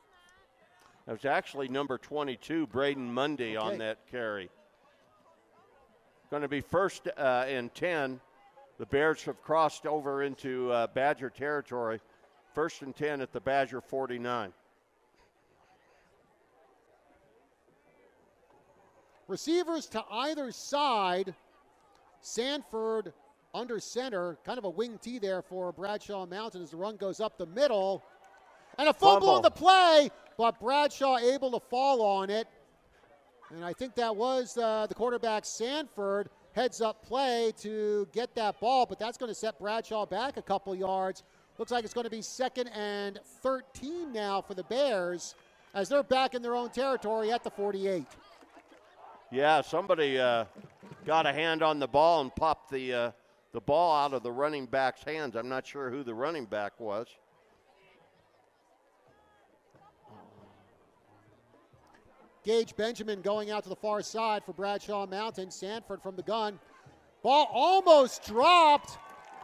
That was actually number 22, Braden Monday, on that carry. Going to be 1st and 10. The Bears have crossed over into Badger territory. 1st and 10 at the Badger 49. Receivers to either side. Sanford under center. Kind of a wing T there for Bradshaw Mountain as the run goes up the middle. And a fumble on the play, but Bradshaw able to fall on it. And I think that was the quarterback Sanford. Heads up play to get that ball, but that's going to set Bradshaw back a couple yards. Looks like it's going to be 2nd and 13 now for the Bears as they're back in their own territory at the 48. Yeah, somebody got a hand on the ball and popped the ball out of the running back's hands. I'm not sure who the running back was. Gage Benjamin going out to the far side for Bradshaw Mountain. Sanford from the gun. Ball almost dropped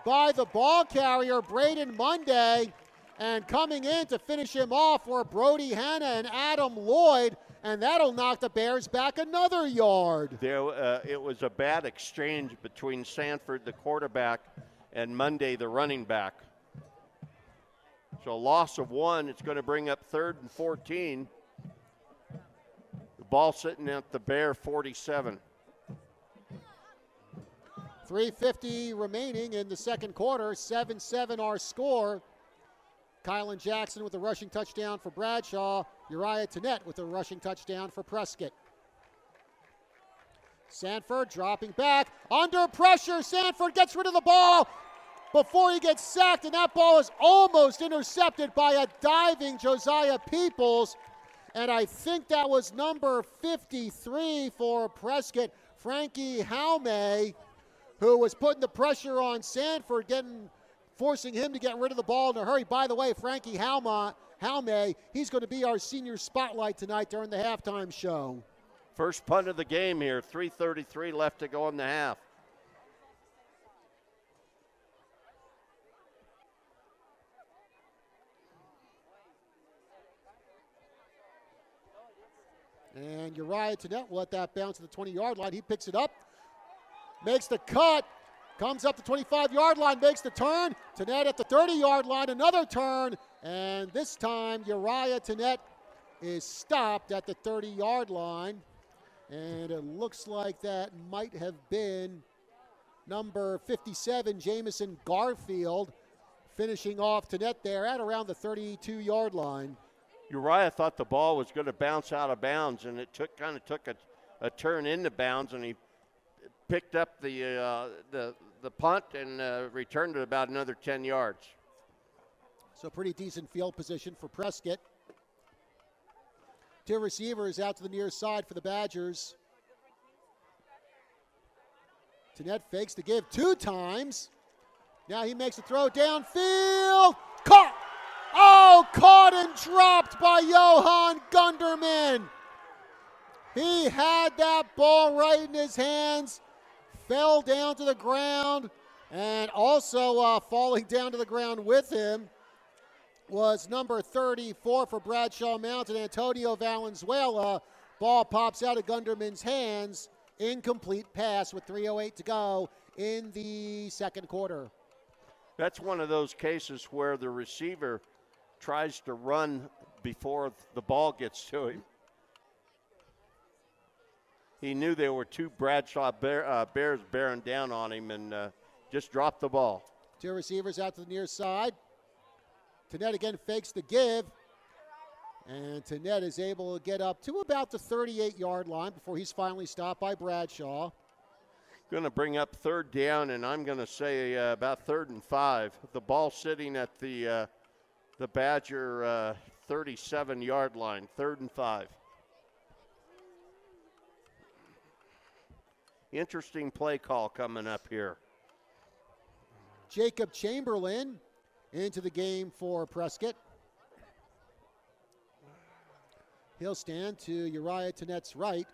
by the ball carrier, Braden Monday. And coming in to finish him off were Brody Hanna and Adam Lloyd. And that'll knock the Bears back another yard. It was a bad exchange between Sanford, the quarterback, and Monday, the running back. So a loss of 1. It's going to bring up 3rd and 14. The ball sitting at the Bear 47. 3:50 remaining in the second quarter. 7-7 our score. Kylan Jackson with a rushing touchdown for Bradshaw. Uriah Tennett with a rushing touchdown for Prescott. Sanford dropping back. Under pressure. Sanford gets rid of the ball before he gets sacked, and that ball is almost intercepted by a diving Josiah Peoples. And I think that was number 53 for Prescott, Frankie Jaume, who was putting the pressure on Sanford, forcing him to get rid of the ball in a hurry. By the way, Frankie Jaume, he's going to be our senior spotlight tonight during the halftime show. First punt of the game here, 3:33 left to go in the half. And Uriah Tennett will let that bounce to the 20-yard line. He picks it up, makes the cut, comes up the 25-yard line, makes the turn. Tennett at the 30-yard line, another turn. And this time, Uriah Tennett is stopped at the 30-yard line. And it looks like that might have been number 57, Jamison Garfield, finishing off Tennett there at around the 32-yard line. Uriah thought the ball was going to bounce out of bounds, and it took a turn into bounds, and he picked up the punt and returned it about another 10 yards. So pretty decent field position for Prescott. 2 receivers out to the near side for the Badgers. Tennett fakes the give 2 times. Now he makes a throw downfield. Caught! Oh, caught and dropped by Johan Gunderman. He had that ball right in his hands, fell down to the ground, and also falling down to the ground with him was number 34 for Bradshaw Mountain, Antonio Valenzuela. Ball pops out of Gunderman's hands. Incomplete pass with 3:08 to go in the second quarter. That's one of those cases where the receiver tries to run before the ball gets to him. He knew there were 2 Bradshaw Bears bearing down on him and just dropped the ball. 2 receivers out to the near side. Tennett again fakes the give. And Tennett is able to get up to about the 38-yard line before he's finally stopped by Bradshaw. Going to bring up 3rd down, and I'm going to say about 3rd and 5. The ball sitting at the Badger 37-yard line, 3rd and 5. Interesting play call coming up here. Jacob Chamberlain into the game for Prescott. He'll stand to Uriah Tennett's right.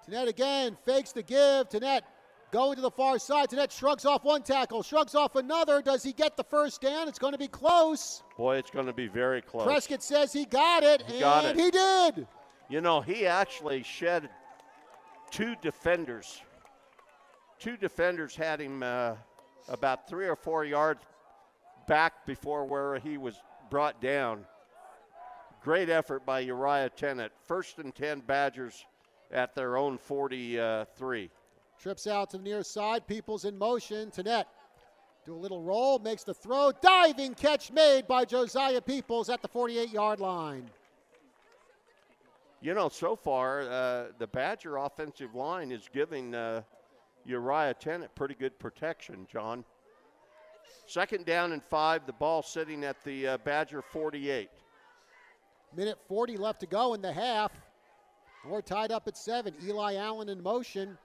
Tennett again fakes the give. Tennett going to the far side. Tennett shrugs off 1 tackle, shrugs off another. Does he get the first down? It's going to be close. Boy, it's going to be very close. Prescott says he got it, and he did. You know, he actually shed 2 defenders. 2 defenders had him about 3 or 4 yards back before where he was brought down. Great effort by Uriah Tennett. 1st and 10 Badgers at their own 43. Trips out to the near side. Peoples in motion. Tennett do a little roll, makes the throw. Diving catch made by Josiah Peoples at the 48-yard line. You know, so far, the Badger offensive line is giving Uriah Tennett pretty good protection, John. 2nd down and 5, the ball sitting at the Badger 48. Minute 40 left to go in the half. We're tied up at 7. Eli Allen in motion.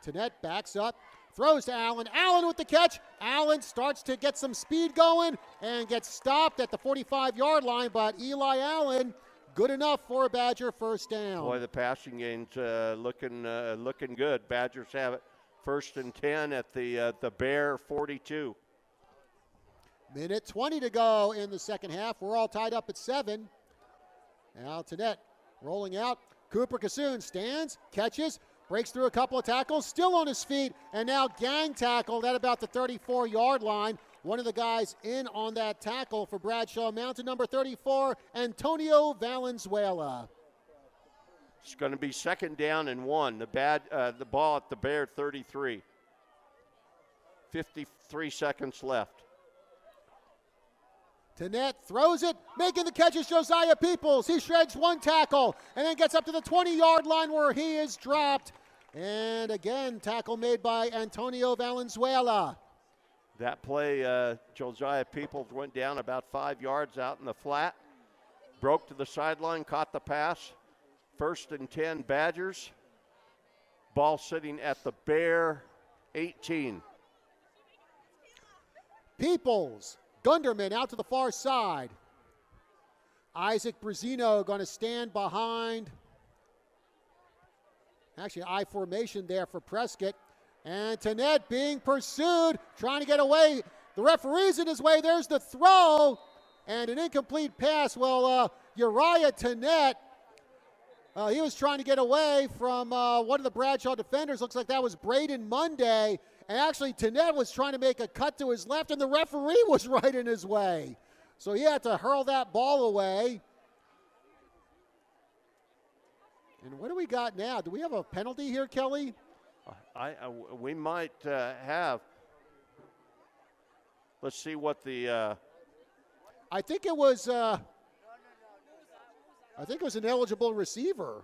Tanette backs up, throws to Allen. Allen with the catch. Allen starts to get some speed going and gets stopped at the 45-yard line, but Eli Allen, good enough for a Badger first down. Boy, the passing game's looking good. Badgers have it 1st and 10 at the Bear 42. Minute 20 to go in the second half. We're all tied up at 7. Now Tanette rolling out. Cooper Kassoon stands, catches, breaks through a couple of tackles, still on his feet, and now gang tackled at about the 34-yard line. One of the guys in on that tackle for Bradshaw Mountain, number 34, Antonio Valenzuela. It's going to be 2nd down and 1. The ball at the Bear 33. 53 seconds left. Tanette throws it, making the catch is Josiah Peoples. He shreds one tackle and then gets up to the 20-yard line where he is dropped. And again, tackle made by Antonio Valenzuela. That play, Josiah Peoples went down about 5 yards out in the flat, broke to the sideline, caught the pass. 1st and 10 Badgers. Ball sitting at the Bear 18. Peoples, Gunderman out to the far side. Isaac Brazino going to stand behind. Actually, I formation there for Prescott. And Tanette being pursued, trying to get away. The referee's in his way. There's the throw. And an incomplete pass. Well, Uriah Tanette, he was trying to get away from one of the Bradshaw defenders. Looks like that was Braden Monday. And actually, Tanette was trying to make a cut to his left, and the referee was right in his way. So he had to hurl that ball away. And what do we got now? Do we have a penalty here, Kelly? We might have. Let's see what the. I think it was. I think it was an ineligible receiver.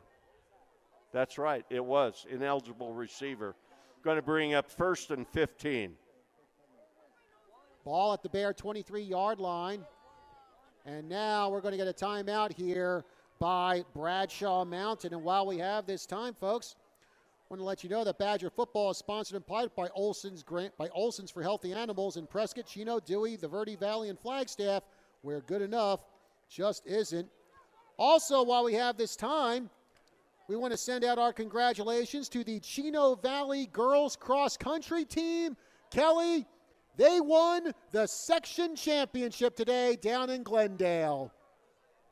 That's right. It was ineligible receiver. Going to bring up 1st and 15. Ball at the Bear 23-yard line. And now we're going to get a timeout here by Bradshaw Mountain. And while we have this time, folks, I want to let you know that Badger football is sponsored and played by Olson's for Healthy Animals in Prescott, Chino, Dewey, the Verde Valley, and Flagstaff, where good enough just isn't. Also, while we have this time, we want to send out our congratulations to the Chino Valley girls cross country team. Kelly, they won the section championship today down in Glendale.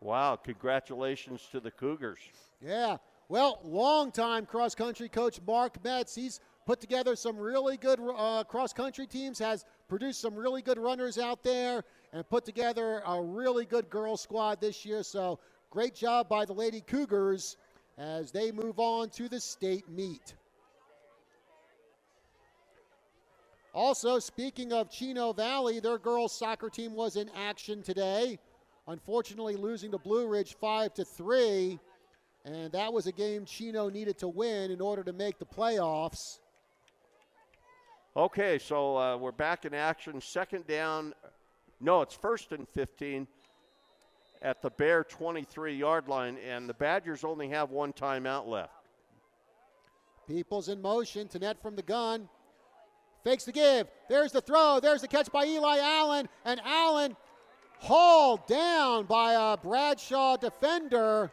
Wow, congratulations to the Cougars. Yeah, well, longtime cross country coach Mark Metz, he's put together some really good cross country teams, has produced some really good runners out there, and put together a really good girls squad this year. So great job by the Lady Cougars as they move on to the state meet. Also, speaking of Chino Valley, their girls soccer team was in action today. Unfortunately, losing to Blue Ridge 5-3. And that was a game Chino needed to win in order to make the playoffs. Okay, so we're back in action. 2nd down. No, it's 1st and 15. At the Bear 23-yard line, and the Badgers only have one timeout left. Peoples in motion. Tanette from the gun. Fakes the give. There's the throw. There's the catch by Eli Allen. And Allen hauled down by a Bradshaw defender.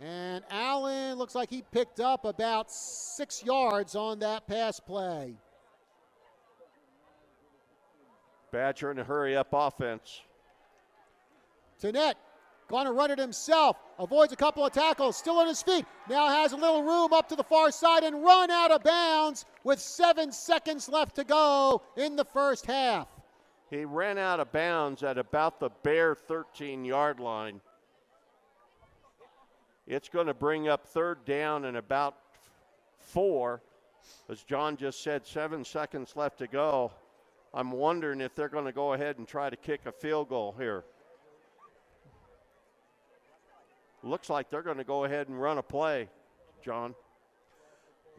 And Allen looks like he picked up about 6 yards on that pass play. Badger in a hurry-up offense. Tanette going to run it himself. Avoids a couple of tackles. Still on his feet. Now has a little room up to the far side and run out of bounds with 7 seconds left to go in the first half. He ran out of bounds at about the Bear 13-yard line. It's going to bring up 3rd down and about 4. As John just said, 7 seconds left to go. I'm wondering if they're going to go ahead and try to kick a field goal here. Looks like they're going to go ahead and run a play, John.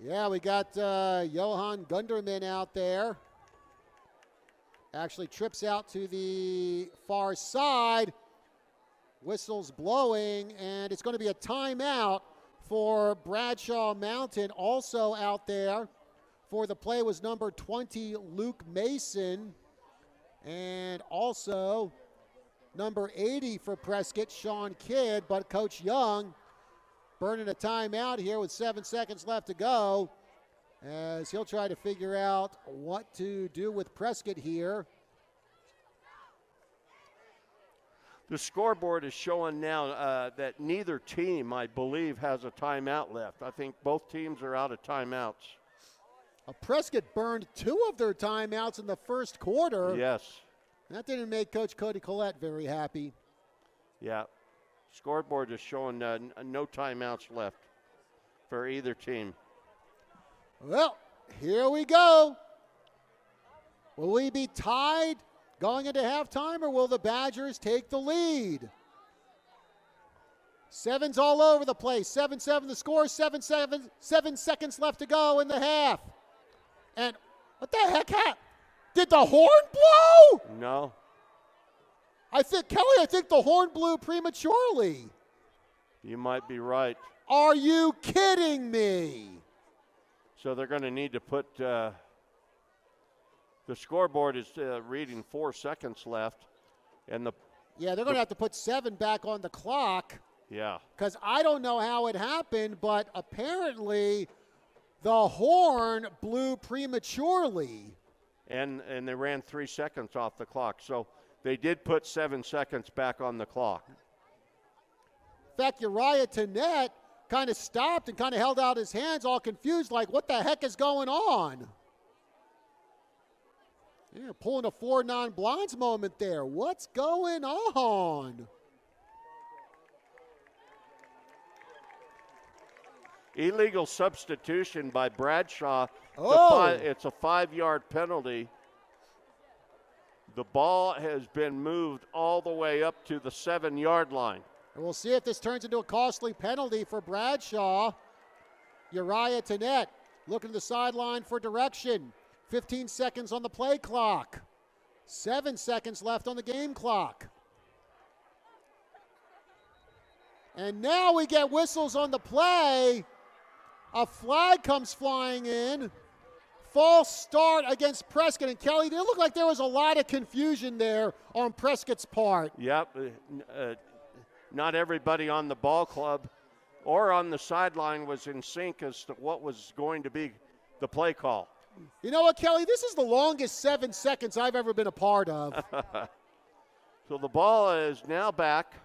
Yeah, we got Johan Gunderman out there. Actually trips out to the far side. Whistles blowing, and it's going to be a timeout for Bradshaw Mountain. Also out there for the play was number 20, Luke Mason, and also number 80 for Prescott, Sean Kidd. But Coach Young burning a timeout here with 7 seconds left to go as he'll try to figure out what to do with Prescott here. The scoreboard is showing now that neither team, I believe, has a timeout left. I think both teams are out of timeouts. Prescott burned 2 of their timeouts in the first quarter. Yes. That didn't make Coach Cody Collette very happy. Yeah. Scoreboard is showing no timeouts left for either team. Well, here we go. Will we be tied going into halftime, or will the Badgers take the lead? 7's all over the place. 7-7 the score. 7 seconds left to go in the half. And what the heck happened? Did the horn blow? No. I think the horn blew prematurely. You might be right. Are you kidding me? So they're going to need to put the scoreboard is reading 4 seconds left, and they're going to have to put 7 back on the clock. Yeah. Because I don't know how it happened, but apparently the horn blew prematurely. And they ran 3 seconds off the clock. So they did put 7 seconds back on the clock. In fact, Uriah Tanette kind of stopped and kind of held out his hands all confused, like, what the heck is going on? Yeah, pulling a 4 non-blinds moment there. What's going on? Illegal substitution by Bradshaw. Oh. It's a 5-yard penalty. The ball has been moved all the way up to the 7-yard line. And we'll see if this turns into a costly penalty for Bradshaw. Uriah Tanette looking to the sideline for direction. 15 seconds on the play clock. 7 seconds left on the game clock. And now we get whistles on the play. A flag comes flying in. False start against Prescott. And Kelly, it looked like there was a lot of confusion there on Prescott's part. Yep. Not everybody on the ball club or on the sideline was in sync as to what was going to be the play call. You know what, Kelly? This is the longest 7 seconds I've ever been a part of. So the ball is now back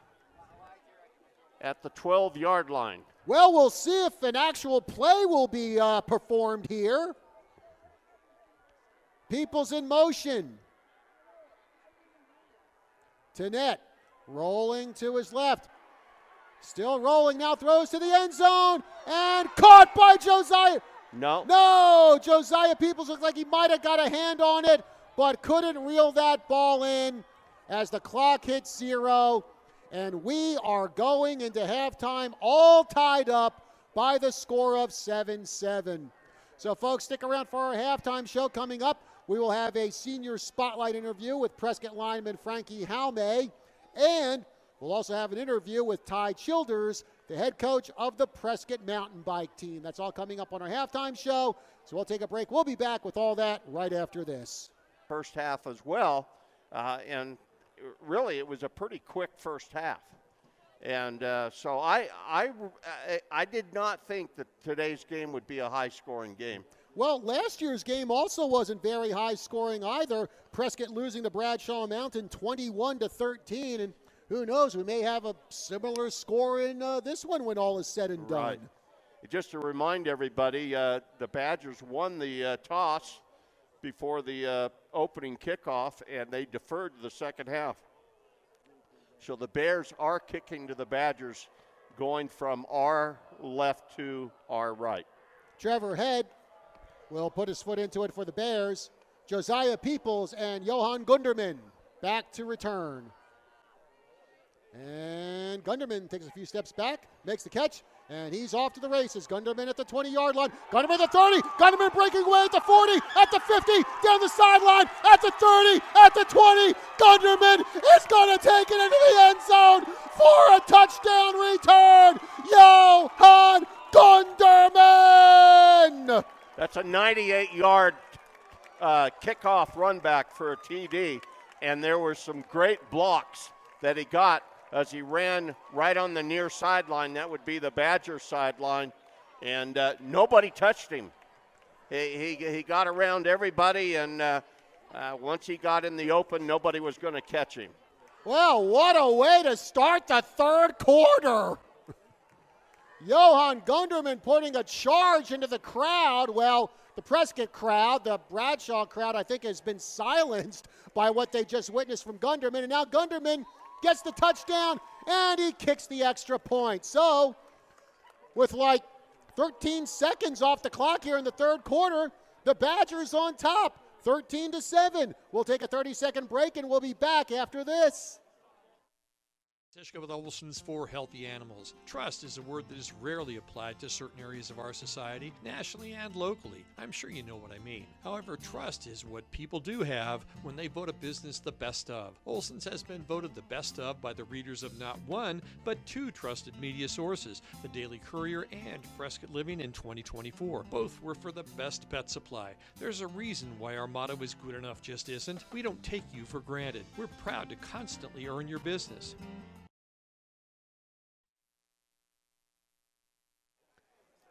at the 12-yard line. Well, we'll see if an actual play will be performed here. People's in motion. Tanette rolling to his left. Still rolling, now throws to the end zone, and caught by Josiah. No, Josiah Peoples looked like he might have got a hand on it, but couldn't reel that ball in as the clock hits 0. And we are going into halftime all tied up by the score of 7-7. So, folks, stick around for our halftime show coming up. We will have a senior spotlight interview with Prescott lineman Frankie Halme, and we'll also have an interview with Ty Childers, the head coach of the Prescott mountain bike team. That's all coming up on our halftime show. So we'll take a break. We'll be back with all that right after this. First half as well, and really it was a pretty quick first half. And so I did not think that today's game would be a high-scoring game. Well, last year's game also wasn't very high-scoring either. Prescott losing to Bradshaw Mountain 21-13, and who knows, we may have a similar score in this one when all is said and done. Right. Just to remind everybody, the Badgers won the toss before the opening kickoff, and they deferred to the second half. So the Bears are kicking to the Badgers, going from our left to our right. Trevor Head will put his foot into it for the Bears. Josiah Peoples and Johan Gunderman back to return. And Gunderman takes a few steps back, makes the catch, and he's off to the races. Gunderman at the 20-yard line. Gunderman at the 30. Gunderman breaking away at the 40, at the 50, down the sideline, at the 30, at the 20. Gunderman is going to take it into the end zone for a touchdown return. Johan Gunderman. That's a 98-yard kickoff run back for a TD, and there were some great blocks that he got as he ran right on the near sideline. That would be the Badger sideline, and nobody touched him. He got around everybody, and once he got in the open, nobody was going to catch him. Well, what a way to start the third quarter. Johan Gunderman putting a charge into the crowd. Well, the Prescott crowd, the Bradshaw crowd, I think has been silenced by what they just witnessed from Gunderman. And now Gunderman gets the touchdown, and he kicks the extra point. So, with like 13 seconds off the clock here in the third quarter, the Badgers on top, 13-7. We'll take a 30-second break, and we'll be back after this. Tishka with Olson's for healthy animals. Trust is a word that is rarely applied to certain areas of our society, nationally and locally. I'm sure you know what I mean. However, trust is what people do have when they vote a business the best of. Olson's has been voted the best of by the readers of not one, but two trusted media sources, the Daily Courier and Prescott Living in 2024. Both were for the best pet supply. There's a reason why our motto is good enough just isn't. We don't take you for granted. We're proud to constantly earn your business.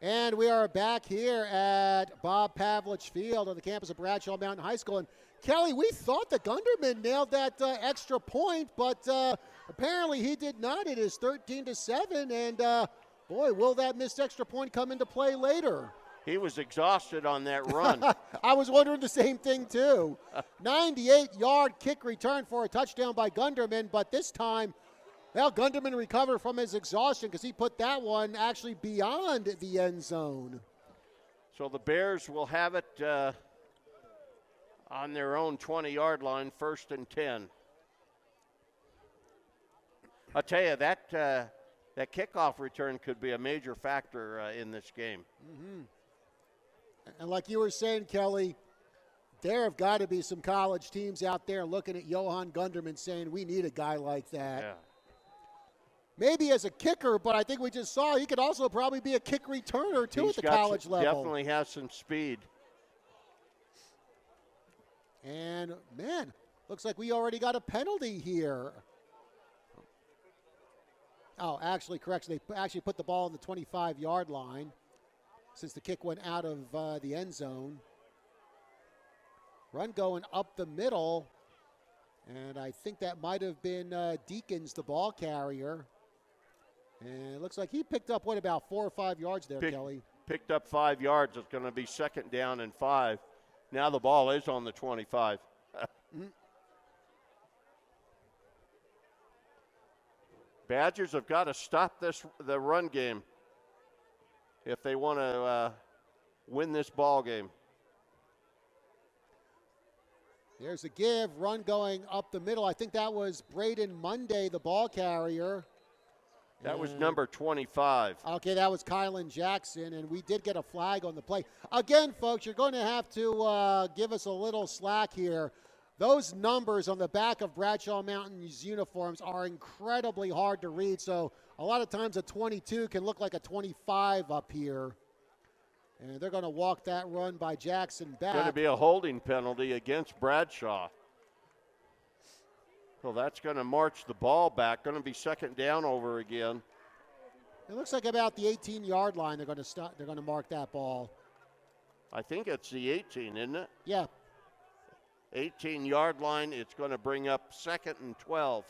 And we are back here at Bob Pavlich Field on the campus of Bradshaw Mountain High School. And Kelly, we thought that Gunderman nailed that extra point, but apparently he did not. It is 13-7, and boy, will that missed extra point come into play later. He was exhausted on that run. I was wondering the same thing, too. 98-yard kick return for a touchdown by Gunderman, but this time, well, Gunderman recovered from his exhaustion because he put that one actually beyond the end zone. So the Bears will have it on their own 20-yard line, 1st and 10. I'll tell you, that kickoff return could be a major factor in this game. Mm-hmm. And like you were saying, Kelly, there have got to be some college teams out there looking at Johan Gunderman saying, we need a guy like that. Yeah. Maybe as a kicker, but I think we just saw he could also probably be a kick returner, too, at the college level. Definitely has some speed. And, man, looks like we already got a penalty here. Oh, actually, correction. They actually put the ball on the 25-yard line since the kick went out of the end zone. Run going up the middle, and I think that might have been Deacons, the ball carrier. And it looks like he picked up, what, about 4 or 5 yards there, Kelly? Picked up 5 yards. It's going to be 2nd down and 5. Now the ball is on the 25. Badgers have got to stop the run game if they want to win this ball game. There's a give, run going up the middle. I think that was Braden Monday, the ball carrier. That was number 25. Okay, that was Kylan Jackson, and we did get a flag on the play. Again, folks, you're going to have to give us a little slack here. Those numbers on the back of Bradshaw Mountain's uniforms are incredibly hard to read, so a lot of times a 22 can look like a 25 up here. And they're going to walk that run by Jackson back. Going to be a holding penalty against Bradshaw. So that's going to march the ball back. Going to be 2nd down over again. It looks like about the 18-yard line they're going to start. They're going to mark that ball. I think it's the 18, isn't it? Yeah. 18-yard line. It's going to bring up 2nd and 12.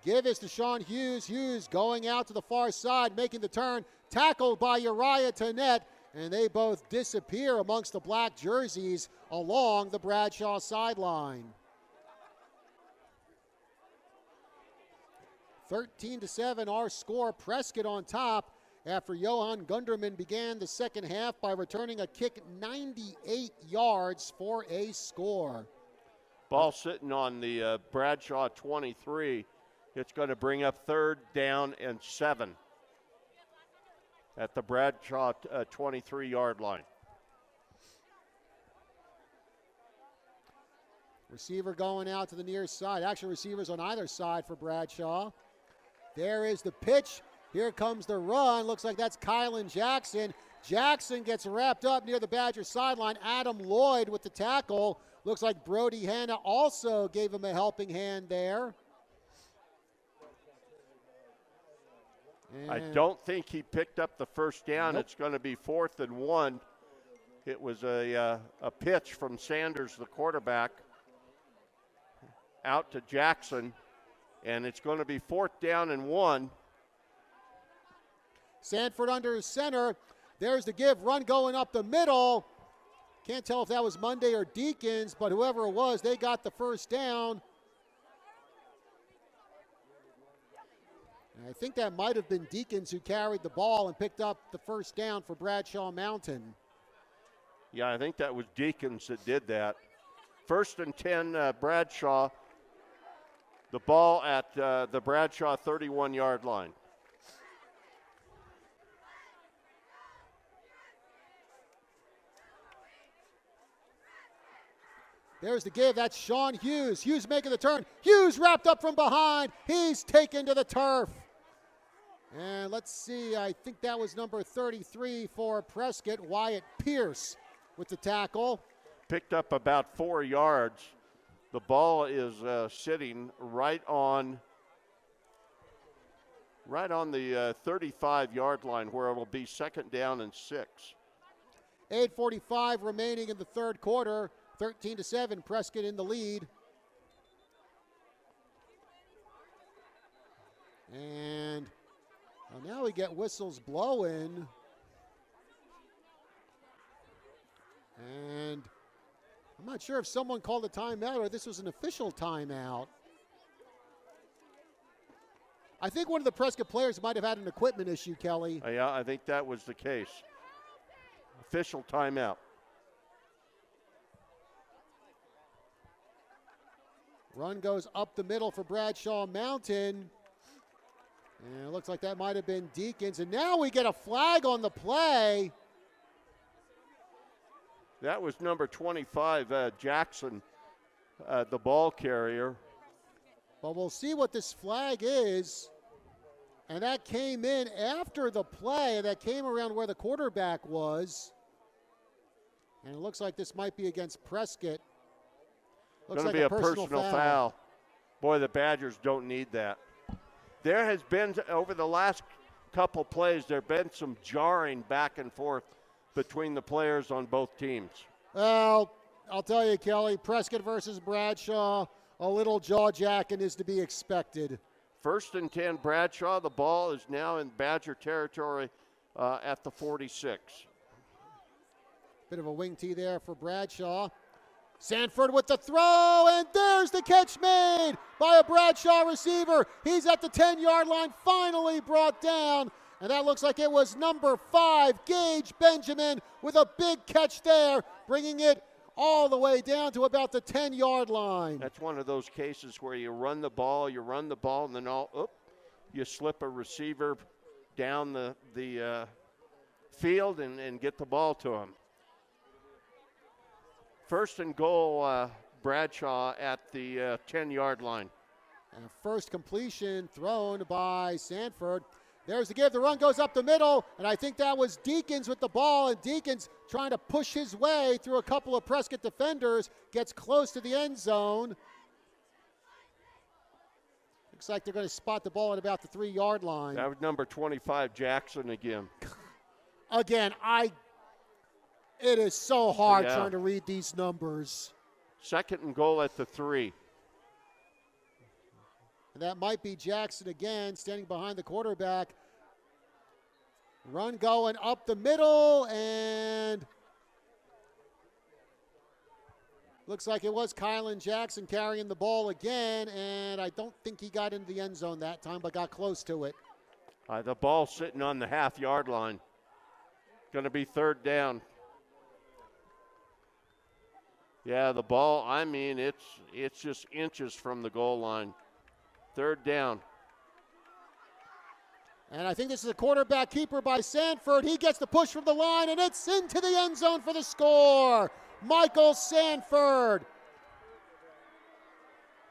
Give is to Sean Hughes. Hughes going out to the far side, making the turn. Tackled by Uriah Tannett, and they both disappear amongst the black jerseys along the Bradshaw sideline. 13-7, our score. Prescott on top after Johan Gunderman began the second half by returning a kick 98 yards for a score. Ball sitting on the Bradshaw 23. It's going to bring up 3rd down and 7 at the Bradshaw 23-yard line. Receiver going out to the near side. Actually, receivers on either side for Bradshaw. There is the pitch. Here comes the run. Looks like that's Kylan Jackson. Jackson gets wrapped up near the Badger sideline. Adam Lloyd with the tackle. Looks like Brody Hanna also gave him a helping hand there. I don't think he picked up the first down. Nope. It's going to be 4th and 1. It was a pitch from Sanders, the quarterback, out to Jackson, and it's going to be 4th down and 1. Sanford under center. There's the give. Run going up the middle. Can't tell if that was Monday or Deacons, but whoever it was, they got the first down. And I think that might have been Deacons who carried the ball and picked up the first down for Bradshaw Mountain. Yeah, I think that was Deacons that did that. 1st and 10, Bradshaw. The ball at the Bradshaw 31-yard line. There's the give. That's Sean Hughes. Hughes making the turn. Hughes wrapped up from behind. He's taken to the turf. And let's see. I think that was number 33 for Prescott, Wyatt Pierce with the tackle. Picked up about 4 yards. The ball is sitting right on the 35-yard line where it will be 2nd down and 6. 8:45 remaining in the third quarter. 13-7, Prescott in the lead. And now we get whistles blowing. And I'm not sure if someone called a timeout or this was an official timeout. I think one of the Prescott players might have had an equipment issue, Kelly. Yeah, I think that was the case. Official timeout. Run goes up the middle for Bradshaw Mountain. And it looks like that might have been Deacons. And now we get a flag on the play. That was number 25, Jackson, the ball carrier. But we'll see what this flag is. And that came in after the play. That came around where the quarterback was. And it looks like this might be against Prescott. Going to be a personal foul. Boy, the Badgers don't need that. There has been, over the last couple plays, there have been some jarring back and forth between the players on both teams. Well, I'll tell you, Kelly, Prescott versus Bradshaw, a little jaw-jacking is to be expected. 1st and 10, Bradshaw. The ball is now in Badger territory at the 46. Bit of a wing tee there for Bradshaw. Sanford with the throw, and there's the catch made by a Bradshaw receiver. He's at the 10-yard line, finally brought down, and that looks like it was number 5, Gage Benjamin, with a big catch there, bringing it all the way down to about the 10-yard line. That's one of those cases where you run the ball, and then you slip a receiver down the field and get the ball to him. 1st and goal, Bradshaw at the 10-yard line. And first completion thrown by Sanford. There's the give. The run goes up the middle, and I think that was Deacons with the ball, and Deacons trying to push his way through a couple of Prescott defenders, gets close to the end zone. Looks like they're going to spot the ball at about the 3-yard line. That was number 25, Jackson again. Again, it is so hard trying to read these numbers. 2nd and goal at the 3. And that might be Jackson again, standing behind the quarterback. Run going up the middle, and looks like it was Kylan Jackson carrying the ball again, and I don't think he got into the end zone that time, but got close to it. The ball sitting on the half-yard line. Going to be 3rd down. Yeah, the ball, it's just inches from the goal line. 3rd down. And I think this is a quarterback keeper by Sanford. He gets the push from the line, and it's into the end zone for the score. Michael Sanford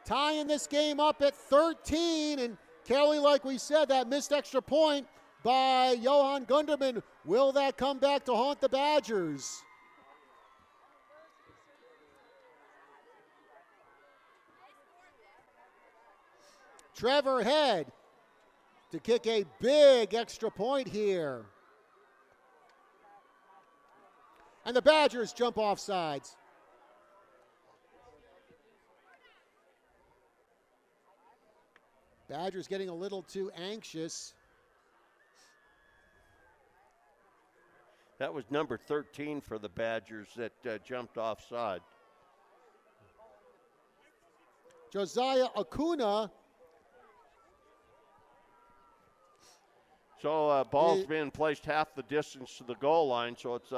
tying this game up at 13. And Kelly, like we said, that missed extra point by Johan Gunderman. Will that come back to haunt the Badgers? Trevor Head to kick a big extra point here. And the Badgers jump off sides. Badgers getting a little too anxious. That was number 13 for the Badgers that jumped offside. Josiah Acuna. So ball's being placed half the distance to the goal line, so it's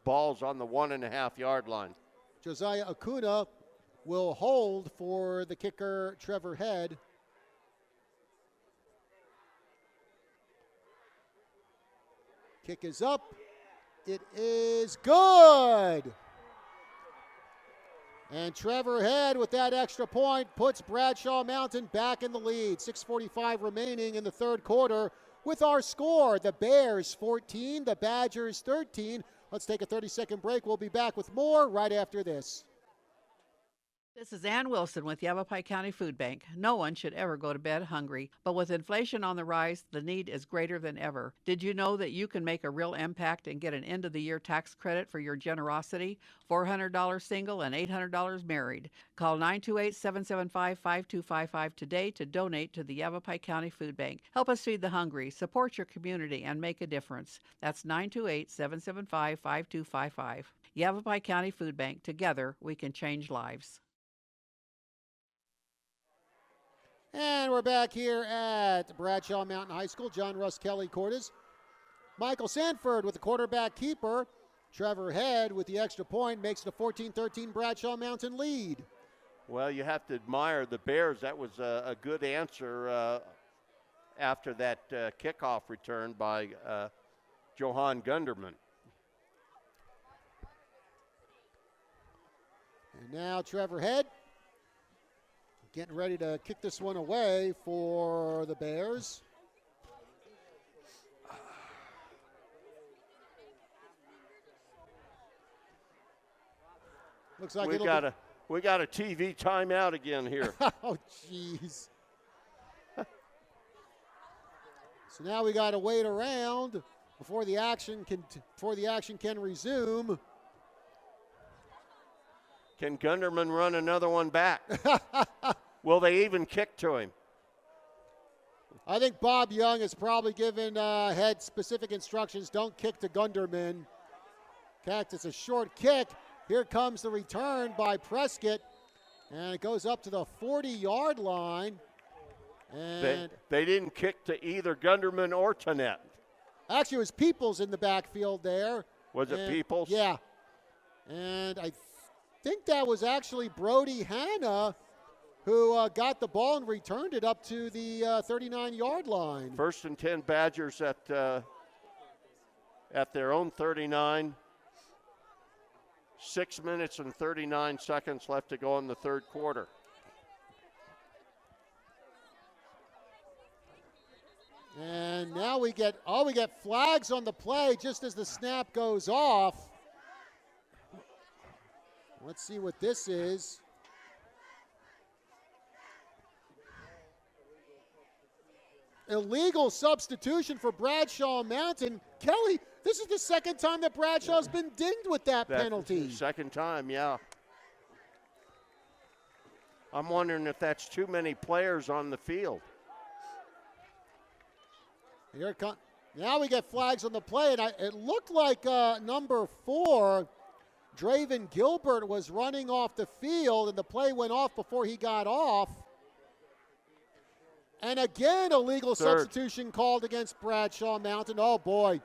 ball's on the 1.5 yard line. Josiah Acuna will hold for the kicker, Trevor Head. Kick is up. It is good. And Trevor Head with that extra point puts Bradshaw Mountain back in the lead. 6:45 remaining in the third quarter with our score. The Bears 14, the Badgers 13. Let's take a 30-second break. We'll be back with more right after this. This is Ann Wilson with Yavapai County Food Bank. No one should ever go to bed hungry, but with inflation on the rise, the need is greater than ever. Did you know that you can make a real impact and get an end-of-the-year tax credit for your generosity? $400 single and $800 married. Call 928-775-5255 today to donate to the Yavapai County Food Bank. Help us feed the hungry, support your community, and make a difference. That's 928-775-5255. Yavapai County Food Bank. Together, we can change lives. And we're back here at Bradshaw Mountain High School. John Russ Kelly Cordes. Michael Sanford with the quarterback keeper. Trevor Head with the extra point makes it a 14-13 Bradshaw Mountain lead. Well, you have to admire the Bears. That was a good answer after that kickoff return by Johan Gunderman. And now Trevor Head getting ready to kick this one away for the Bears. Looks like we got a TV timeout again here. Oh, jeez. So now we got to wait around before the action can resume. Can Gunderman run another one back? Will they even kick to him? I think Bob Young has probably given Head specific instructions. Don't kick to Gunderman. In fact, it's a short kick. Here comes the return by Prescott. And it goes up to the 40-yard line. And they didn't kick to either Gunderman or Tonette. Actually, it was Peoples in the backfield there. Was it Peoples? Yeah. And I think that was actually Brody Hanna who got the ball and returned it up to the 39-yard line. 1st and 10 Badgers at their own 39. 6 minutes and 39 seconds left to go in the third quarter. And now we get flags on the play just as the snap goes off. Let's see what this is. Illegal substitution for Bradshaw Mountain. Kelly, this is the second time that Bradshaw's been dinged with that penalty. Second time, yeah. I'm wondering if that's too many players on the field. Now we get flags on the play, and it looked like number 4, Draven Gilbert, was running off the field, and the play went off before he got off. And again, a legal substitution called against Bradshaw Mountain. Oh, boy.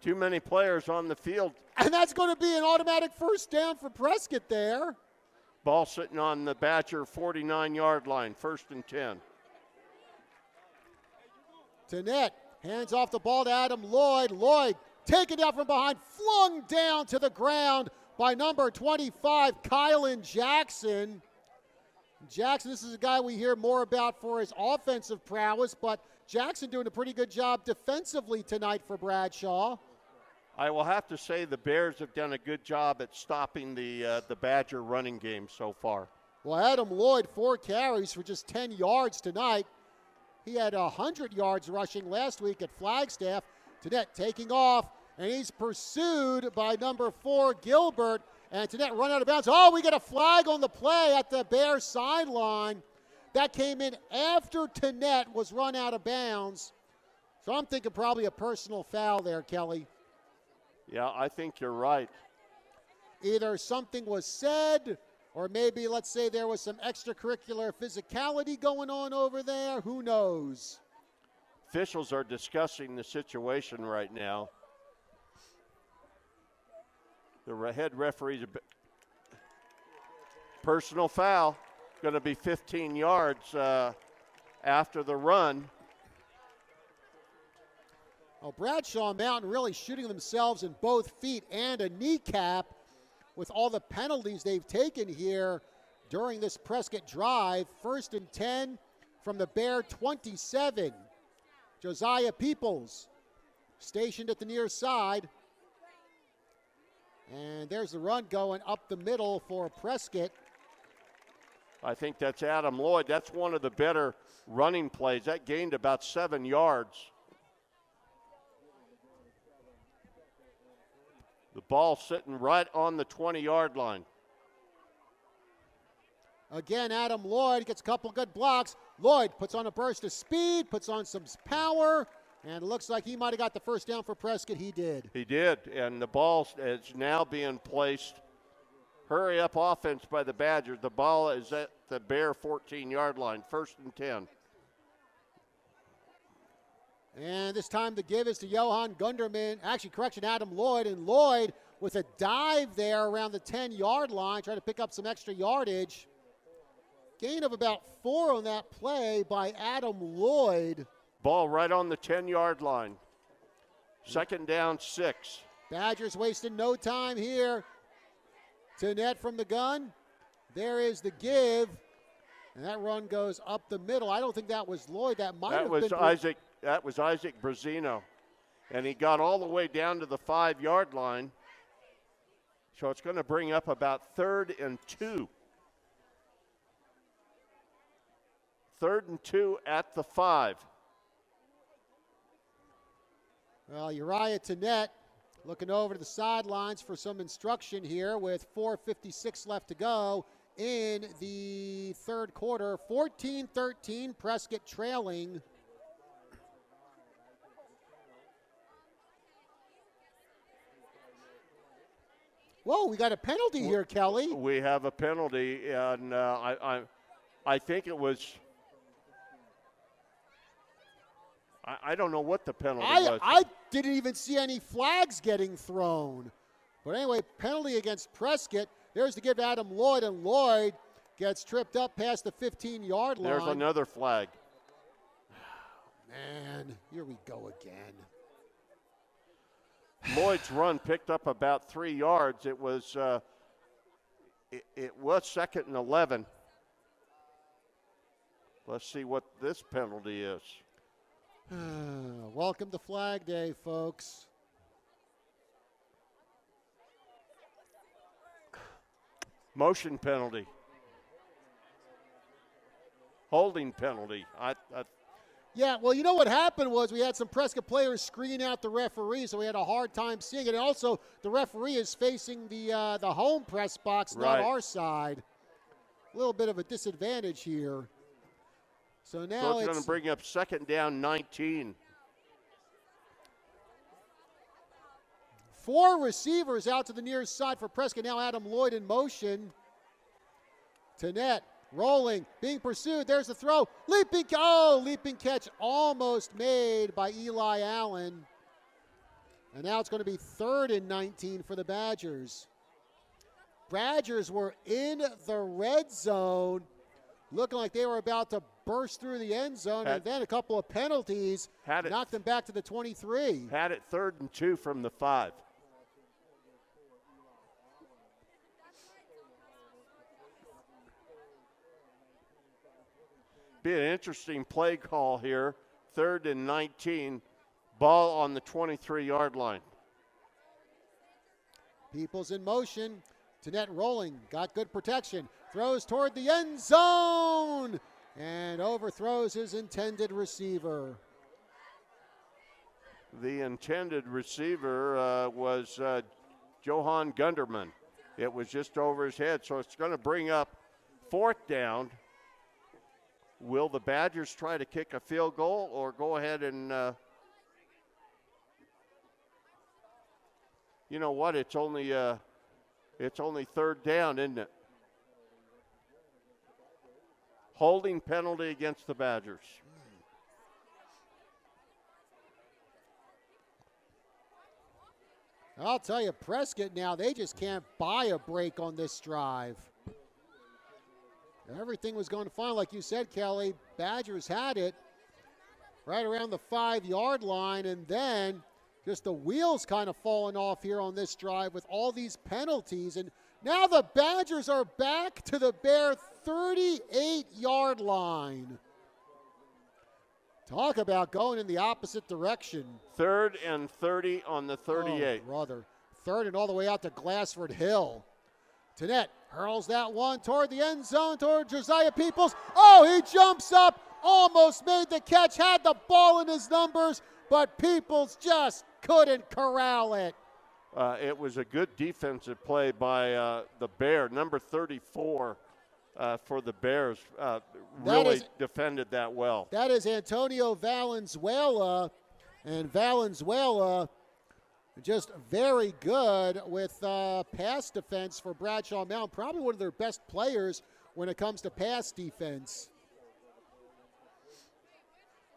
Too many players on the field. And that's going to be an automatic first down for Prescott there. Ball sitting on the Badger 49-yard line, 1st and 10. Tonette hands off the ball to Adam Lloyd. Lloyd taken down from behind, flung down to the ground by number 25, Kylan Jackson. Jackson, this is a guy we hear more about for his offensive prowess, but Jackson doing a pretty good job defensively tonight for Bradshaw. I will have to say the Bears have done a good job at stopping the Badger running game so far. Well, Adam Lloyd, 4 carries for just 10 yards tonight. He had 100 yards rushing last week at Flagstaff. Tannett taking off, and he's pursued by number 4, Gilbert. And Tannett run out of bounds. Oh, we get a flag on the play at the Bears sideline. That came in after Tannett was run out of bounds. So I'm thinking probably a personal foul there, Kelly. Yeah, I think you're right. Either something was said, or maybe, let's say, there was some extracurricular physicality going on over there. Who knows? Officials are discussing the situation right now. The head referee's personal foul. Going to be 15 yards after the run. Well, Bradshaw and Mountain really shooting themselves in both feet and a kneecap with all the penalties they've taken here during this Prescott drive. 1st and 10 from the Bear 27. Josiah Peoples stationed at the near side. And there's the run going up the middle for Prescott. I think that's Adam Lloyd. That's one of the better running plays. That gained about 7 yards. The ball sitting right on the 20-yard line. Again, Adam Lloyd gets a couple good blocks. Lloyd puts on a burst of speed, puts on some power, and it looks like he might have got the first down for Prescott. He did. He did, and the ball is now being placed. Hurry up offense by the Badgers. The ball is at the Bear 14-yard line, 1st and 10. And this time the give is to Johan Gunderman. Actually, correction, Adam Lloyd. And Lloyd with a dive there around the 10-yard line, trying to pick up some extra yardage. Gain of about 4 on that play by Adam Lloyd. Ball right on the 10-yard line. 2nd down, 6. Badgers wasting no time here. Tannett from the gun. There is the give. And that run goes up the middle. I don't think that was Lloyd. That might have been Isaac. That was Isaac Brazino. And he got all the way down to the 5-yard line. So it's going to bring up about 3rd and 2. 3rd and 2 at the 5. Well, Uriah Tannett looking over to the sidelines for some instruction here with 4:56 left to go in the 3rd quarter. 14-13, Prescott trailing. Whoa, we got a penalty here, Kelly. We have a penalty, and I think it was. I don't know what the penalty was. I didn't even see any flags getting thrown. But anyway, penalty against Prescott. There's the give to Adam Lloyd, and Lloyd gets tripped up past the 15-yard line. There's another flag. Man, here we go again. Lloyd's run picked up about 3 yards. It was it was 2nd and 11. Let's see what this penalty is. Welcome to Flag Day, folks. Motion penalty. Holding penalty. Yeah, well, you know what happened was we had some Prescott players screen out the referee, so we had a hard time seeing it. And also, the referee is facing the home press box, not our side. A little bit of a disadvantage here. So now it's going to bring up 2nd down, 19. 4 receivers out to the near side for Prescott. Now Adam Lloyd in motion. Tannett rolling, being pursued. There's the throw. Leaping catch almost made by Eli Allen. And now it's going to be 3rd and 19 for the Badgers. Badgers were in the red zone, looking like they were about to burst through the end zone, and then a couple of penalties knocked them back to the 23. Had it 3rd and 2 from the 5. Be an interesting play call here. 3rd and 19. Ball on the 23-yard line. Peoples in motion. Tannett rolling. Got good protection. Throws toward the end zone. And overthrows his intended receiver. The intended receiver was Johan Gunderman. It was just over his head, so it's going to bring up 4th down. Will the Badgers try to kick a field goal or go ahead and, you know what? It's only 3rd down, isn't it? Holding penalty against the Badgers. I'll tell you, Prescott now, they just can't buy a break on this drive. Everything was going fine, like you said, Kelly. Badgers had it right around the 5-yard line, and then just the wheels kind of falling off here on this drive with all these penalties. And now the Badgers are back to the Bear 38-yard line. Talk about going in the opposite direction. 3rd and 30 on the 38. Oh, brother. 3rd and all the way out to Glassford Hill. Tannett hurls that one toward the end zone, toward Josiah Peoples. Oh, he jumps up, almost made the catch, had the ball in his numbers, but Peoples just couldn't corral it. It was a good defensive play by the Bear, number 34 for the Bears. Really defended that well. That is Antonio Valenzuela, and Valenzuela just very good with pass defense for Bradshaw Mountain. Probably one of their best players when it comes to pass defense.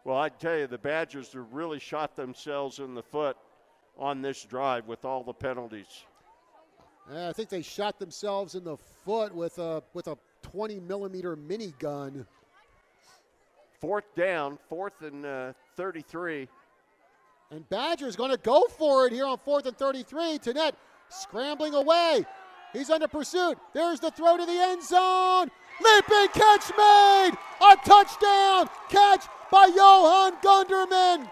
Well, I tell you, the Badgers have really shot themselves in the foot on this drive with all the penalties. I think they shot themselves in the foot with a 20-millimeter minigun. 4th down, 4th and 33. And Badger's going to go for it here on 4th and 33. Tannett scrambling away. He's under pursuit. There's the throw to the end zone. Leaping catch made. A touchdown catch by Johan Gunderman.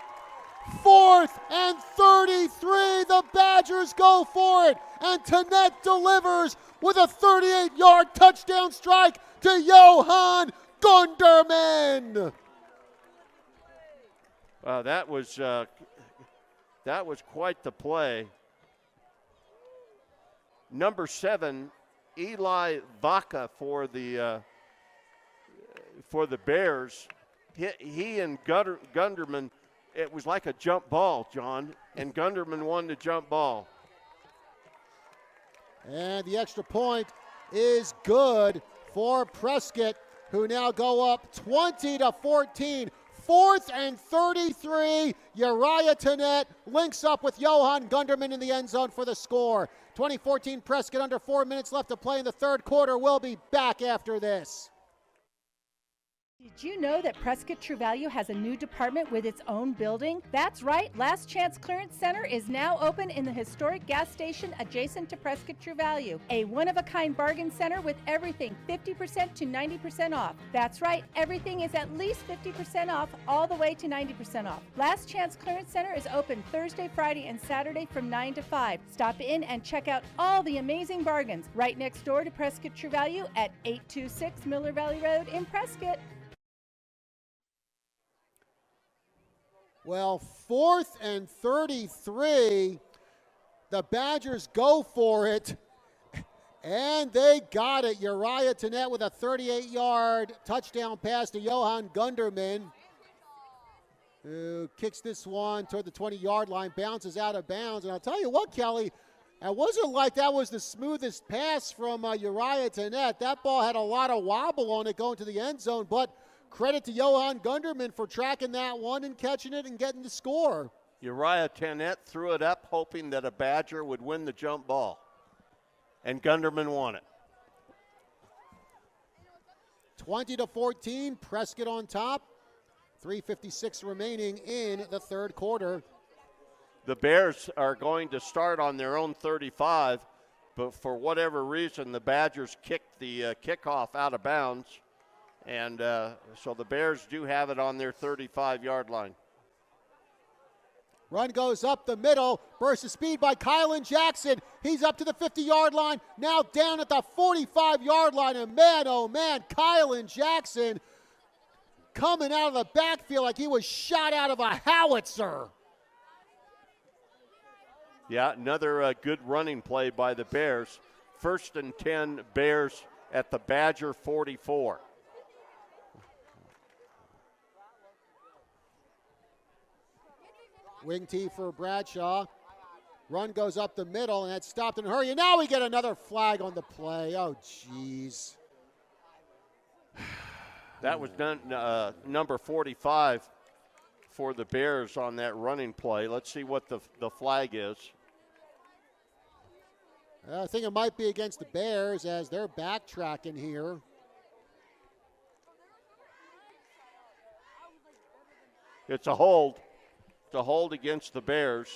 4th and 33. The Badgers go for it. And Tannett delivers with a 38-yard touchdown strike to Johan Gunderman. That was quite the play. Number 7, Eli Vaca for the Bears. He and Gunderman, it was like a jump ball, John, and Gunderman won the jump ball. And the extra point is good for Prescott, who now go up 20-14. 4th and 33. Uriah Tannett links up with Johan Gunderman in the end zone for the score. 2014 Prescott, under 4 minutes left to play in the 3rd quarter. We'll be back after this. Did you know that Prescott True Value has a new department with its own building? That's right, Last Chance Clearance Center is now open in the historic gas station adjacent to Prescott True Value. A one-of-a-kind bargain center with everything 50% to 90% off. That's right, everything is at least 50% off, all the way to 90% off. Last Chance Clearance Center is open Thursday, Friday, and Saturday from 9 to 5. Stop in and check out all the amazing bargains right next door to Prescott True Value at 826 Miller Valley Road in Prescott. Well, 4th and 33. The Badgers go for it, and they got it. Uriah Tannett with a 38-yard touchdown pass to Johan Gunderman, who kicks this one toward the 20-yard line, bounces out of bounds. And I'll tell you what, Kelly, it wasn't like that was the smoothest pass from Uriah Tannett. That ball had a lot of wobble on it going to the end zone, but credit to Johan Gunderman for tracking that one and catching it and getting the score. Uriah Tannett threw it up hoping that a Badger would win the jump ball, and Gunderman won it. 20-14, Prescott on top. 3:56 remaining in the 3rd quarter. The Bears are going to start on their own 35, but for whatever reason, the Badgers kicked the kickoff out of bounds. And so the Bears do have it on their 35-yard line. Run goes up the middle. Burst of speed by Kylan Jackson. He's up to the 50-yard line. Now down at the 45-yard line. And man, oh man, Kylan Jackson coming out of the backfield like he was shot out of a howitzer. Yeah, another good running play by the Bears. 1st and 10 Bears at the Badger 44. Wing T for Bradshaw. Run goes up the middle, and that's stopped in a hurry. And now we get another flag on the play. Oh, jeez. That was done, number 45 for the Bears on that running play. Let's see what the flag is. I think it might be against the Bears as they're backtracking here. It's a hold. It's a hold against the Bears.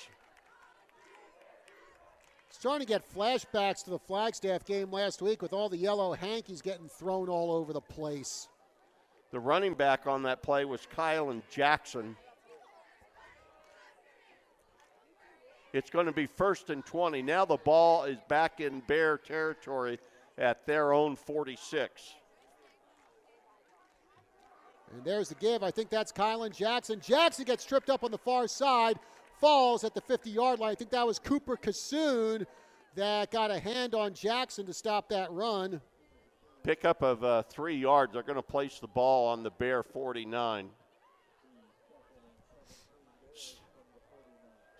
Starting to get flashbacks to the Flagstaff game last week with all the yellow hankies getting thrown all over the place. The running back on that play was Kylan Jackson. It's going to be 1st and 20. Now the ball is back in Bear territory at their own 46. And there's the give. I think that's Kylan Jackson. Jackson gets tripped up on the far side, falls at the 50-yard line. I think that was Cooper Kassoon that got a hand on Jackson to stop that run. Pickup of 3 yards. They're going to place the ball on the Bear 49.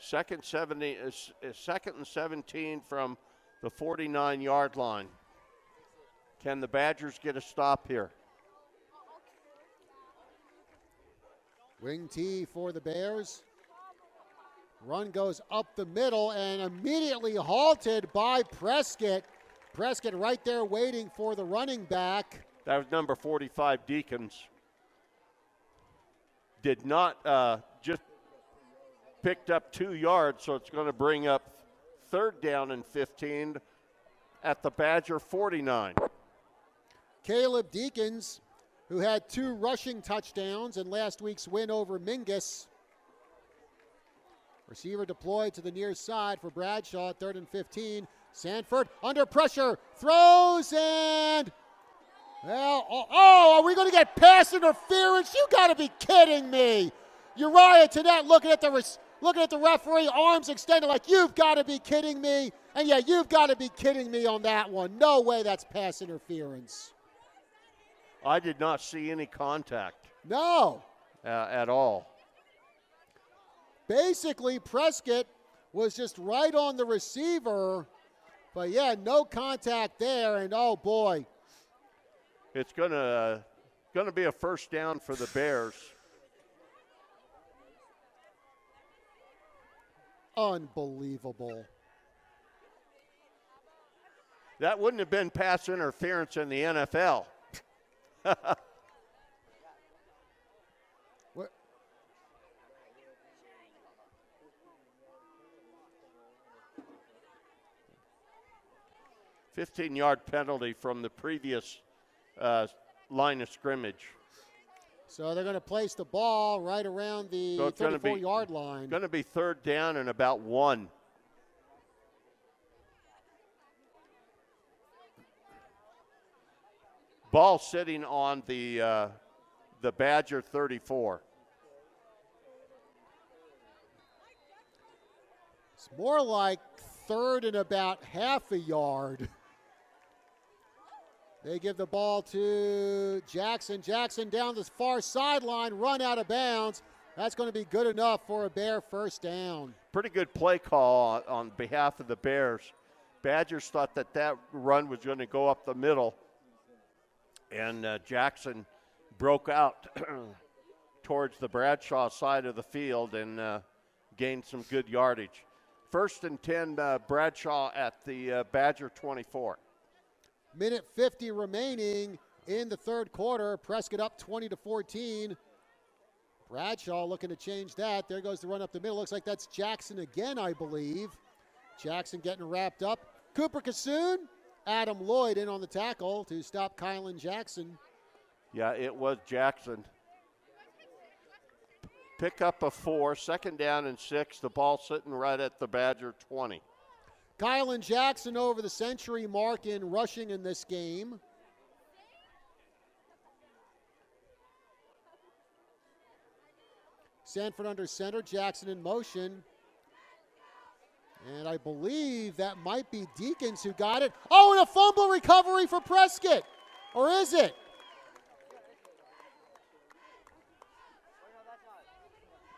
Second and 17 from the 49-yard line. Can the Badgers get a stop here? Wing T for the Bears. Run goes up the middle and immediately halted by Prescott. Prescott right there waiting for the running back. That was number 45, Deacons. Did not just picked up 2 yards, so it's going to bring up 3rd down and 15 at the Badger 49. Caleb Deacons, who had 2 rushing touchdowns in last week's win over Mingus. Receiver deployed to the near side for Bradshaw, 3rd and 15. Sanford under pressure, throws and, well, are we going to get pass interference? You got to be kidding me. Uriah Tennant looking at the referee, arms extended like, you've got to be kidding me. And yeah, you've got to be kidding me on that one. No way that's pass interference. I did not see any contact. No. At all. Basically, Prescott was just right on the receiver. But yeah, no contact there. And oh boy. It's gonna be a 1st down for the Bears. Unbelievable. That wouldn't have been pass interference in the NFL. What? 15-yard penalty from the previous line of scrimmage. So they're going to place the ball right around the 34-yard line. Going to be 3rd down and about 1. Ball sitting on the Badger 34. It's more like 3rd and about half a yard. They give the ball to Jackson. Jackson down the far sideline, run out of bounds. That's going to be good enough for a Bear 1st down. Pretty good play call on behalf of the Bears. Badgers thought that run was going to go up the middle. And Jackson broke out towards the Bradshaw side of the field and gained some good yardage. 1st and 10, Bradshaw at the Badger 24. Minute 50 remaining in the 3rd quarter. Prescott up 20-14. Bradshaw looking to change that. There goes the run up the middle. Looks like that's Jackson again, I believe. Jackson getting wrapped up. Cooper Kassoon, Adam Lloyd in on the tackle to stop Kylan Jackson. Yeah, it was Jackson. Pick up a 4, 2nd down and 6. The ball sitting right at the Badger 20. Kylan Jackson over the century mark in rushing in this game. Sanford under center, Jackson in motion. And I believe that might be Deacons who got it. Oh, and a fumble recovery for Prescott. Or is it?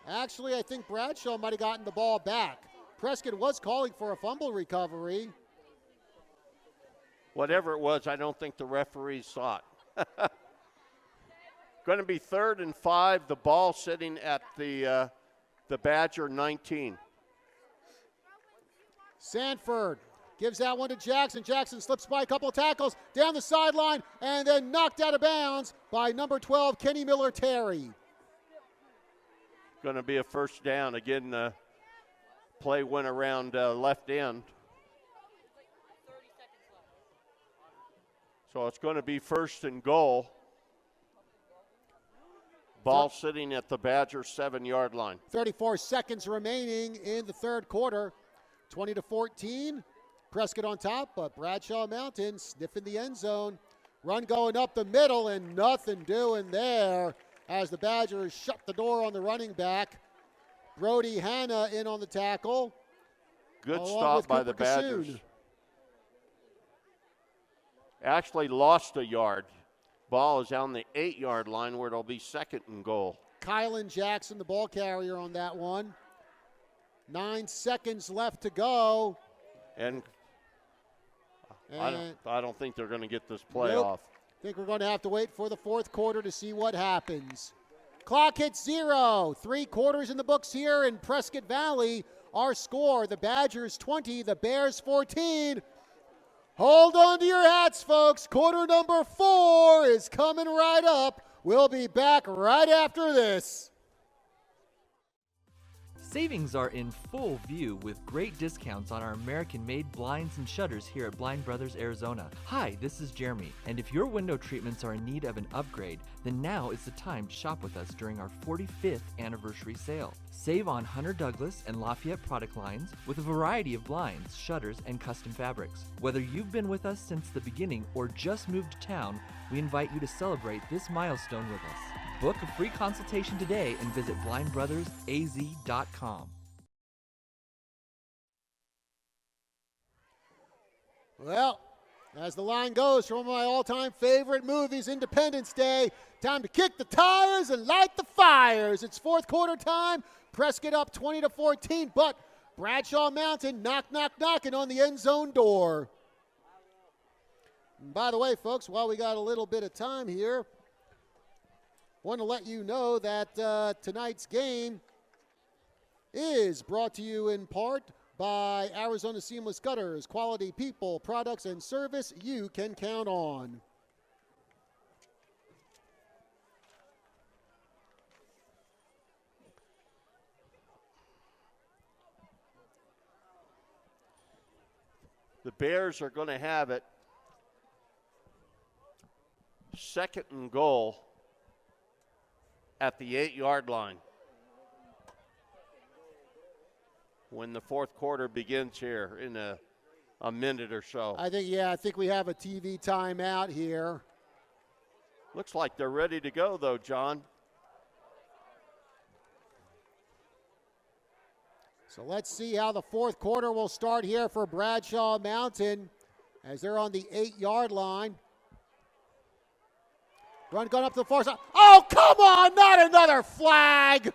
Actually, I think Bradshaw might have gotten the ball back. Prescott was calling for a fumble recovery. Whatever it was, I don't think the referees saw it. Going to be 3rd and 5. The ball sitting at the Badger 19. Sanford gives that one to Jackson. Jackson slips by a couple of tackles down the sideline and then knocked out of bounds by number 12, Kenny Miller-Terry. Going to be a 1st down. Again, play went around left end. So it's going to be 1st and goal. Ball sitting at the Badger 7-yard line. 34 seconds remaining in the 3rd quarter. 20-14. Prescott on top, but Bradshaw Mountain sniffing the end zone. Run going up the middle and nothing doing there as the Badgers shut the door on the running back. Brody Hanna in on the tackle. Good stop by the Badgers. Kassoon. Actually lost a yard. Ball is on the 8-yard line where it'll be 2nd and goal. Kylan Jackson, the ball carrier on that one. 9 seconds left to go. And I don't think they're going to get this play Nope. off. I think we're going to have to wait for the 4th quarter to see what happens. Clock hits 0. 3 quarters in the books here in Prescott Valley. Our score, the Badgers 20, the Bears 14. Hold on to your hats, folks. Quarter number 4 is coming right up. We'll be back right after this. Savings are in full view with great discounts on our American-made blinds and shutters here at Blind Brothers, Arizona. Hi, this is Jeremy, and if your window treatments are in need of an upgrade, then now is the time to shop with us during our 45th anniversary sale. Save on Hunter Douglas and Lafayette product lines with a variety of blinds, shutters, and custom fabrics. Whether you've been with us since the beginning or just moved to town, we invite you to celebrate this milestone with us. Book a free consultation today and visit blindbrothersaz.com. Well, as the line goes from one of my all-time favorite movies, Independence Day, time to kick the tires and light the fires. It's 4th quarter time. Prescott up 20-14, but Bradshaw Mountain knocking on the end zone door. And by the way, folks, while we got a little bit of time here, want to let you know that tonight's game is brought to you in part by Arizona Seamless Gutters, quality people, products, and service you can count on. The Bears are going to have it 2nd and goal at the 8-yard line when the 4th quarter begins here in a minute or so. I think we have a TV timeout here. Looks like they're ready to go, though, John. So let's see how the 4th quarter will start here for Bradshaw Mountain as they're on the 8-yard line. Run going up to the far side. Oh, come on, not another flag.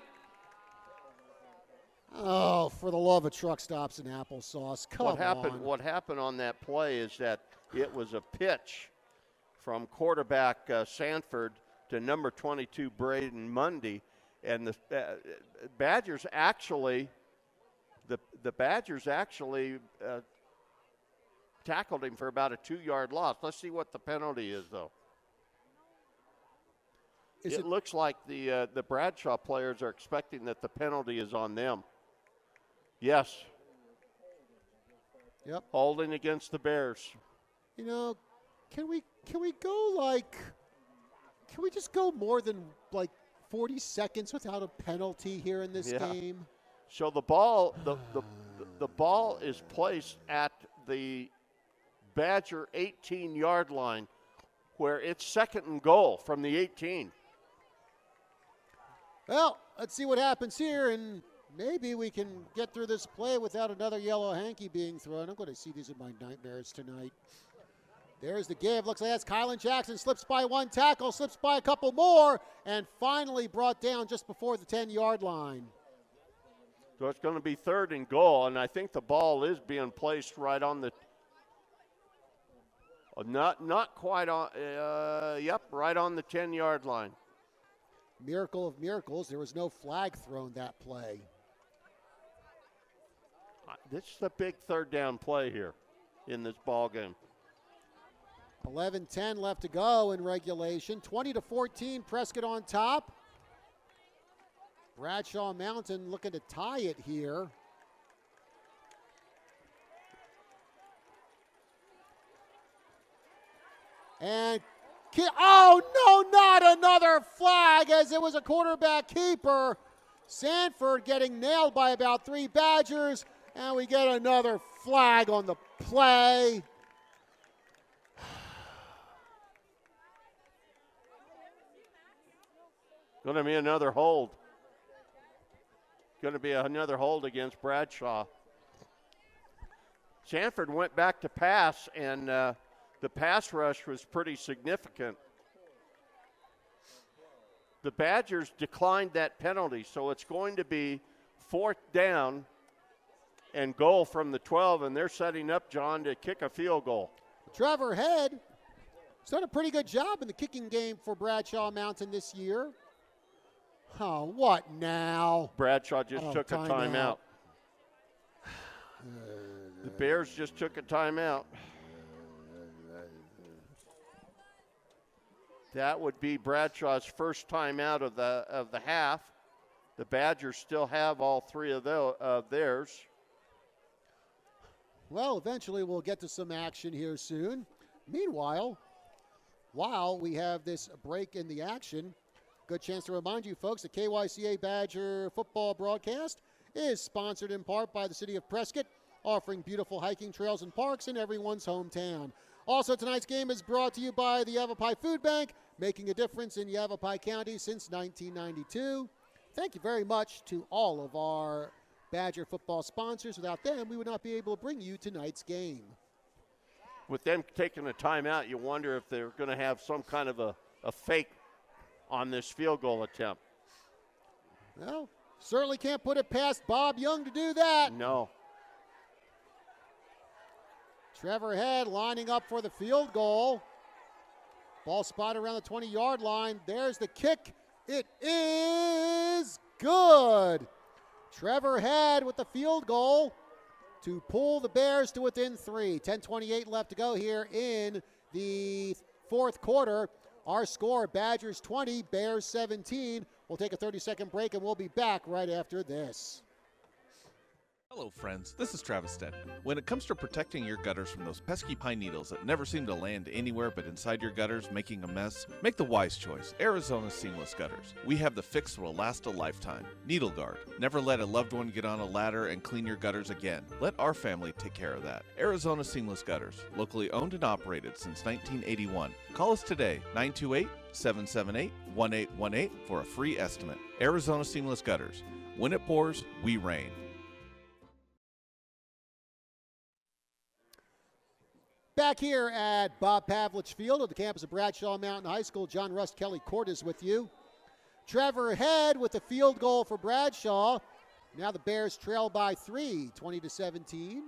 Oh, for the love of truck stops and applesauce. Come on. What happened on that play is that it was a pitch from quarterback Sanford to number 22 Braden Mundy, and the Badgers actually tackled him for about a 2-yard loss. Let's see what the penalty is, though. It looks like the Bradshaw players are expecting that the penalty is on them. Yes. Yep. Holding against the Bears. You know, can we go like Can we just go more than like 40 seconds without a penalty here in this game? So the ball, the ball is placed at the Badger 18-yard line, where it's 2nd and goal from the 18. Well, let's see what happens here, and maybe we can get through this play without another yellow hanky being thrown. I'm going to see these in my nightmares tonight. There's the give. Looks like that's Kylan Jackson. Slips by one tackle, slips by a couple more, and finally brought down just before the 10-yard line. So it's going to be 3rd and goal, and I think the ball is being placed right on the not quite on, right on the 10-yard line. Miracle of miracles, there was no flag thrown that play. This is a big 3rd down play here in this ball game. 11-10 left to go in regulation. 20-14, Prescott on top. Bradshaw Mountain looking to tie it here. And, oh no, not another flag, as it was a quarterback keeper. Sanford getting nailed by about 3 Badgers, and we get another flag on the play. Going to be another hold. Going to be another hold against Bradshaw. Sanford went back to pass, and the pass rush was pretty significant. The Badgers declined that penalty, so it's going to be 4th down and goal from the 12, and they're setting up, John, to kick a field goal. Trevor Head has done a pretty good job in the kicking game for Bradshaw Mountain this year. Oh, what now? Bradshaw just took a timeout. The Bears just took a timeout. That would be Bradshaw's first timeout of the half. The Badgers still have all 3 of theirs. Well, eventually we'll get to some action here soon. Meanwhile, while we have this break in the action, good chance to remind you folks that KYCA Badger football broadcast is sponsored in part by the city of Prescott, offering beautiful hiking trails and parks in everyone's hometown. Also, tonight's game is brought to you by the Yavapai Food Bank, making a difference in Yavapai County since 1992. Thank you very much to all of our Badger football sponsors. Without them, we would not be able to bring you tonight's game. With them taking a timeout, you wonder if they're going to have some kind of a fake on this field goal attempt. Well, certainly can't put it past Bob Young to do that. No. Trevor Head lining up for the field goal. Ball spotted around the 20-yard line. There's the kick. It is good. Trevor Head with the field goal to pull the Bears to within 3. 10:28 left to go here in the 4th quarter. Our score, Badgers 20, Bears 17. We'll take a 30-second break, and we'll be back right after this. Hello friends, this is Travis Stead. When it comes to protecting your gutters from those pesky pine needles that never seem to land anywhere but inside your gutters, making a mess, make the wise choice, Arizona Seamless Gutters. We have the fix that will last a lifetime. Needle Guard. Never let a loved one get on a ladder and clean your gutters again. Let our family take care of that. Arizona Seamless Gutters. Locally owned and operated since 1981. Call us today, 928-778-1818 for a free estimate. Arizona Seamless Gutters. When it pours, we rain. Back here at Bob Pavlich Field at the campus of Bradshaw Mountain High School, John Rust Kelly Court is with you. Trevor Head with the field goal for Bradshaw. Now the Bears trail by 3, 20-17.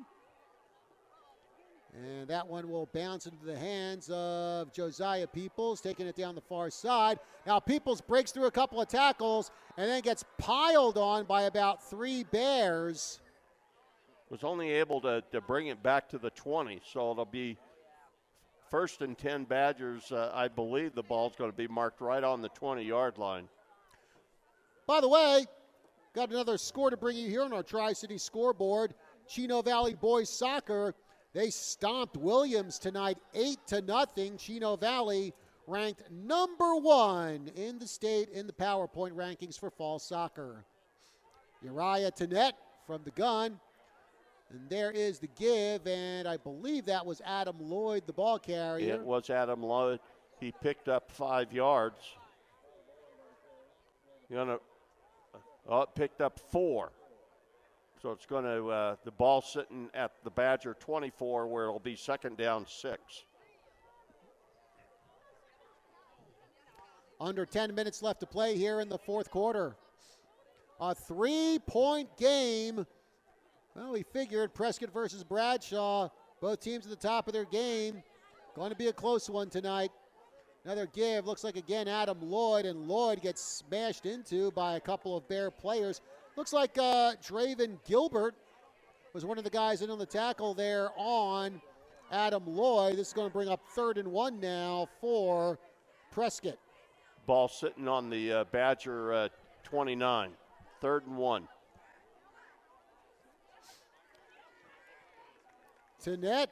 And that one will bounce into the hands of Josiah Peoples, taking it down the far side. Now Peoples breaks through a couple of tackles and then gets piled on by about 3 Bears. Was only able to bring it back to the 20, so it'll be 1st and 10 Badgers. I believe the ball's going to be marked right on the 20-yard line. By the way, got another score to bring you here on our Tri-City scoreboard. Chino Valley Boys Soccer, they stomped Williams tonight 8-0. Chino Valley ranked number 1 in the state in the PowerPoint rankings for fall soccer. Uriah Tenet from the gun. And there is the give, and I believe that was Adam Lloyd, the ball carrier. It was Adam Lloyd. He picked up 5 yards. Picked up 4. So it's going to, the ball sitting at the Badger 24 where it'll be second down 6. Under 10 minutes left to play here in the fourth quarter. A 3-point game. Well, we figured Prescott versus Bradshaw, both teams at the top of their game. Going to be a close one tonight. Another give, looks like again Adam Lloyd, and Lloyd gets smashed into by a couple of Bear players. Looks like Draven Gilbert was one of the guys in on the tackle there on Adam Lloyd. This is going to bring up 3rd and 1 now for Prescott. Ball sitting on the Badger 29, 3rd and 1. Tenet,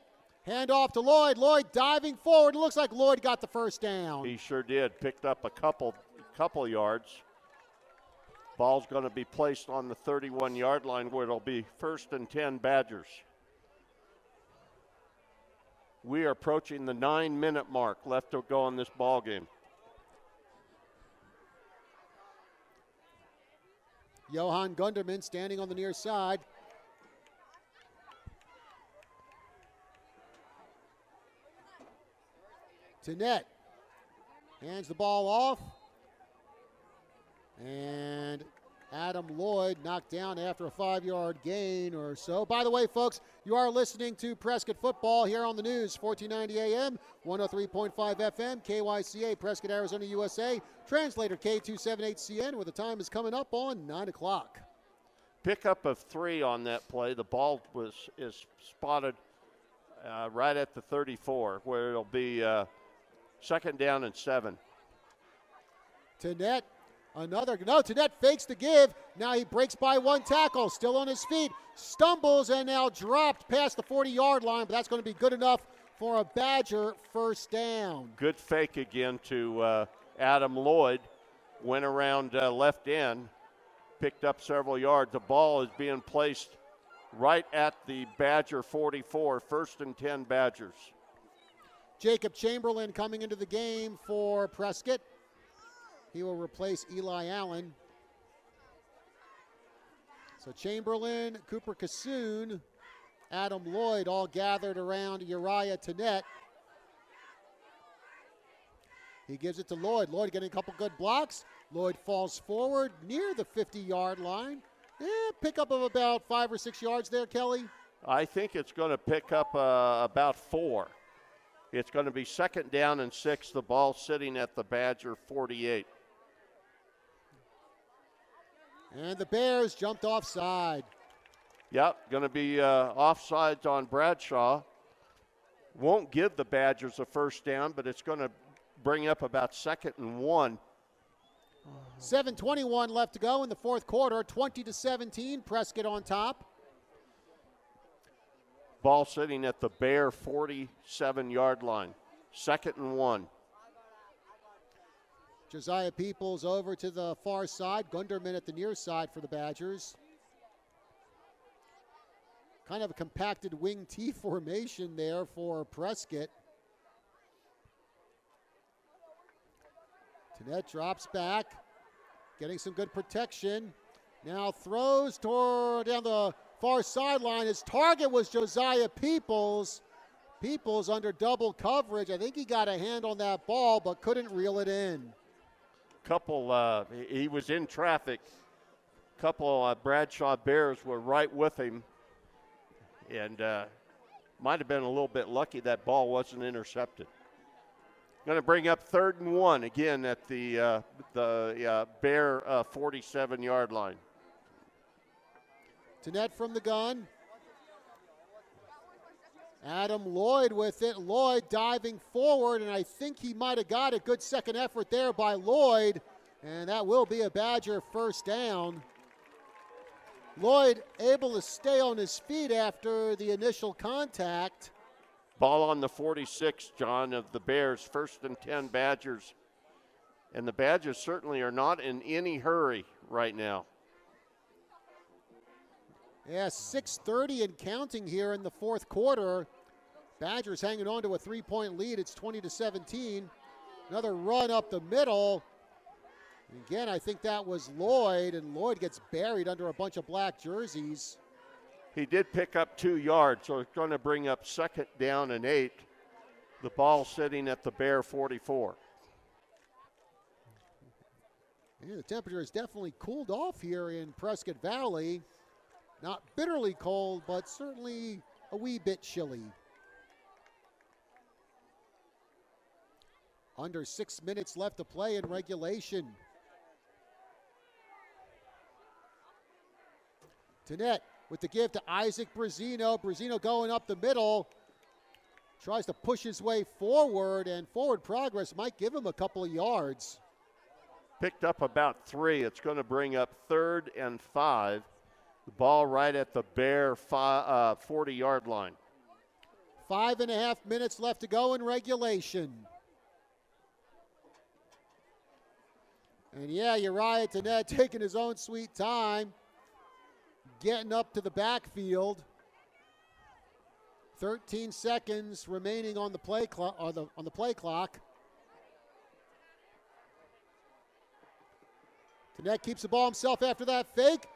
handoff to Lloyd. Lloyd diving forward. It looks like Lloyd got the first down. He sure did. Picked up a couple yards. Ball's going to be placed on the 31-yard line where it'll be 1st and 10 Badgers. We are approaching the 9-minute mark left to go in this ball game. Johan Gunderman standing on the near side. Tenet hands the ball off. And Adam Lloyd knocked down after a 5-yard gain or so. By the way, folks, you are listening to Prescott football here on the news, 1490 AM, 103.5 FM, KYCA, Prescott, Arizona, USA. Translator K278CN, where the time is coming up on 9 o'clock. Pickup of 3 on that play. The ball is spotted right at the 34, where it'll be second down and 7. Tenet. Tenet fakes the give. Now he breaks by 1 tackle, still on his feet, stumbles and now dropped past the 40-yard line, but that's going to be good enough for a Badger first down. Good fake again to Adam Lloyd. Went around left end, picked up several yards. The ball is being placed right at the Badger 44, 1st and 10 Badgers. Jacob Chamberlain coming into the game for Prescott. He will replace Eli Allen. So Chamberlain, Cooper Kassoon, Adam Lloyd all gathered around Uriah Tenet. He gives it to Lloyd. Lloyd getting a couple good blocks. Lloyd falls forward near the 50-yard line. Pickup of about 5 or 6 yards there, Kelly. I think it's going to pick up about 4. It's going to be second down and 6. The ball sitting at the Badger 48. And the Bears jumped offside. Yep, going to be offsides on Bradshaw. Won't give the Badgers a first down, but it's going to bring up about 2nd and 1. 7:21 left to go in the fourth quarter. 20-17, Prescott on top. Ball sitting at the Bear 47-yard line. 2nd and 1. Josiah Peoples over to the far side. Gunderman at the near side for the Badgers. Kind of a compacted wing T formation there for Prescott. Tenet drops back, getting some good protection. Now throws down the far sideline. His target was Josiah Peoples. Peoples under double coverage. I think he got a hand on that ball, but couldn't reel it in. He was in traffic. Couple Bradshaw Bears were right with him, and might have been a little bit lucky that ball wasn't intercepted. Going to bring up 3rd and 1 again at the Bear 47-yard line. Tenet from the gun. Adam Lloyd with it. Lloyd diving forward, and I think he might have got it. Good second effort there by Lloyd, and that will be a Badger first down. Lloyd able to stay on his feet after the initial contact. Ball on the 46, John, of the Bears. 1st and 10 Badgers. And the Badgers certainly are not in any hurry right now. Yeah, 6:30 and counting here in the fourth quarter. Badgers hanging on to a 3-point lead. It's 20-17. Another run up the middle. Again, I think that was Lloyd, and Lloyd gets buried under a bunch of black jerseys. He did pick up 2 yards, so it's going to bring up 2nd down and 8. The ball sitting at the Bear 44. Yeah, the temperature has definitely cooled off here in Prescott Valley. Not bitterly cold, but certainly a wee bit chilly. Under 6 minutes left to play in regulation. Tannett with the give to Isaac Brazino. Brazino going up the middle. Tries to push his way forward, and forward progress might give him a couple of yards. Picked up about 3. It's going to bring up 3rd and 5. The ball right at the Bear 40-yard line. 5.5 minutes left to go in regulation. And yeah, Uriah Tannett taking his own sweet time, getting up to the backfield. 13 seconds remaining on the play clock. On the play clock. Tannett keeps the ball himself after that fake.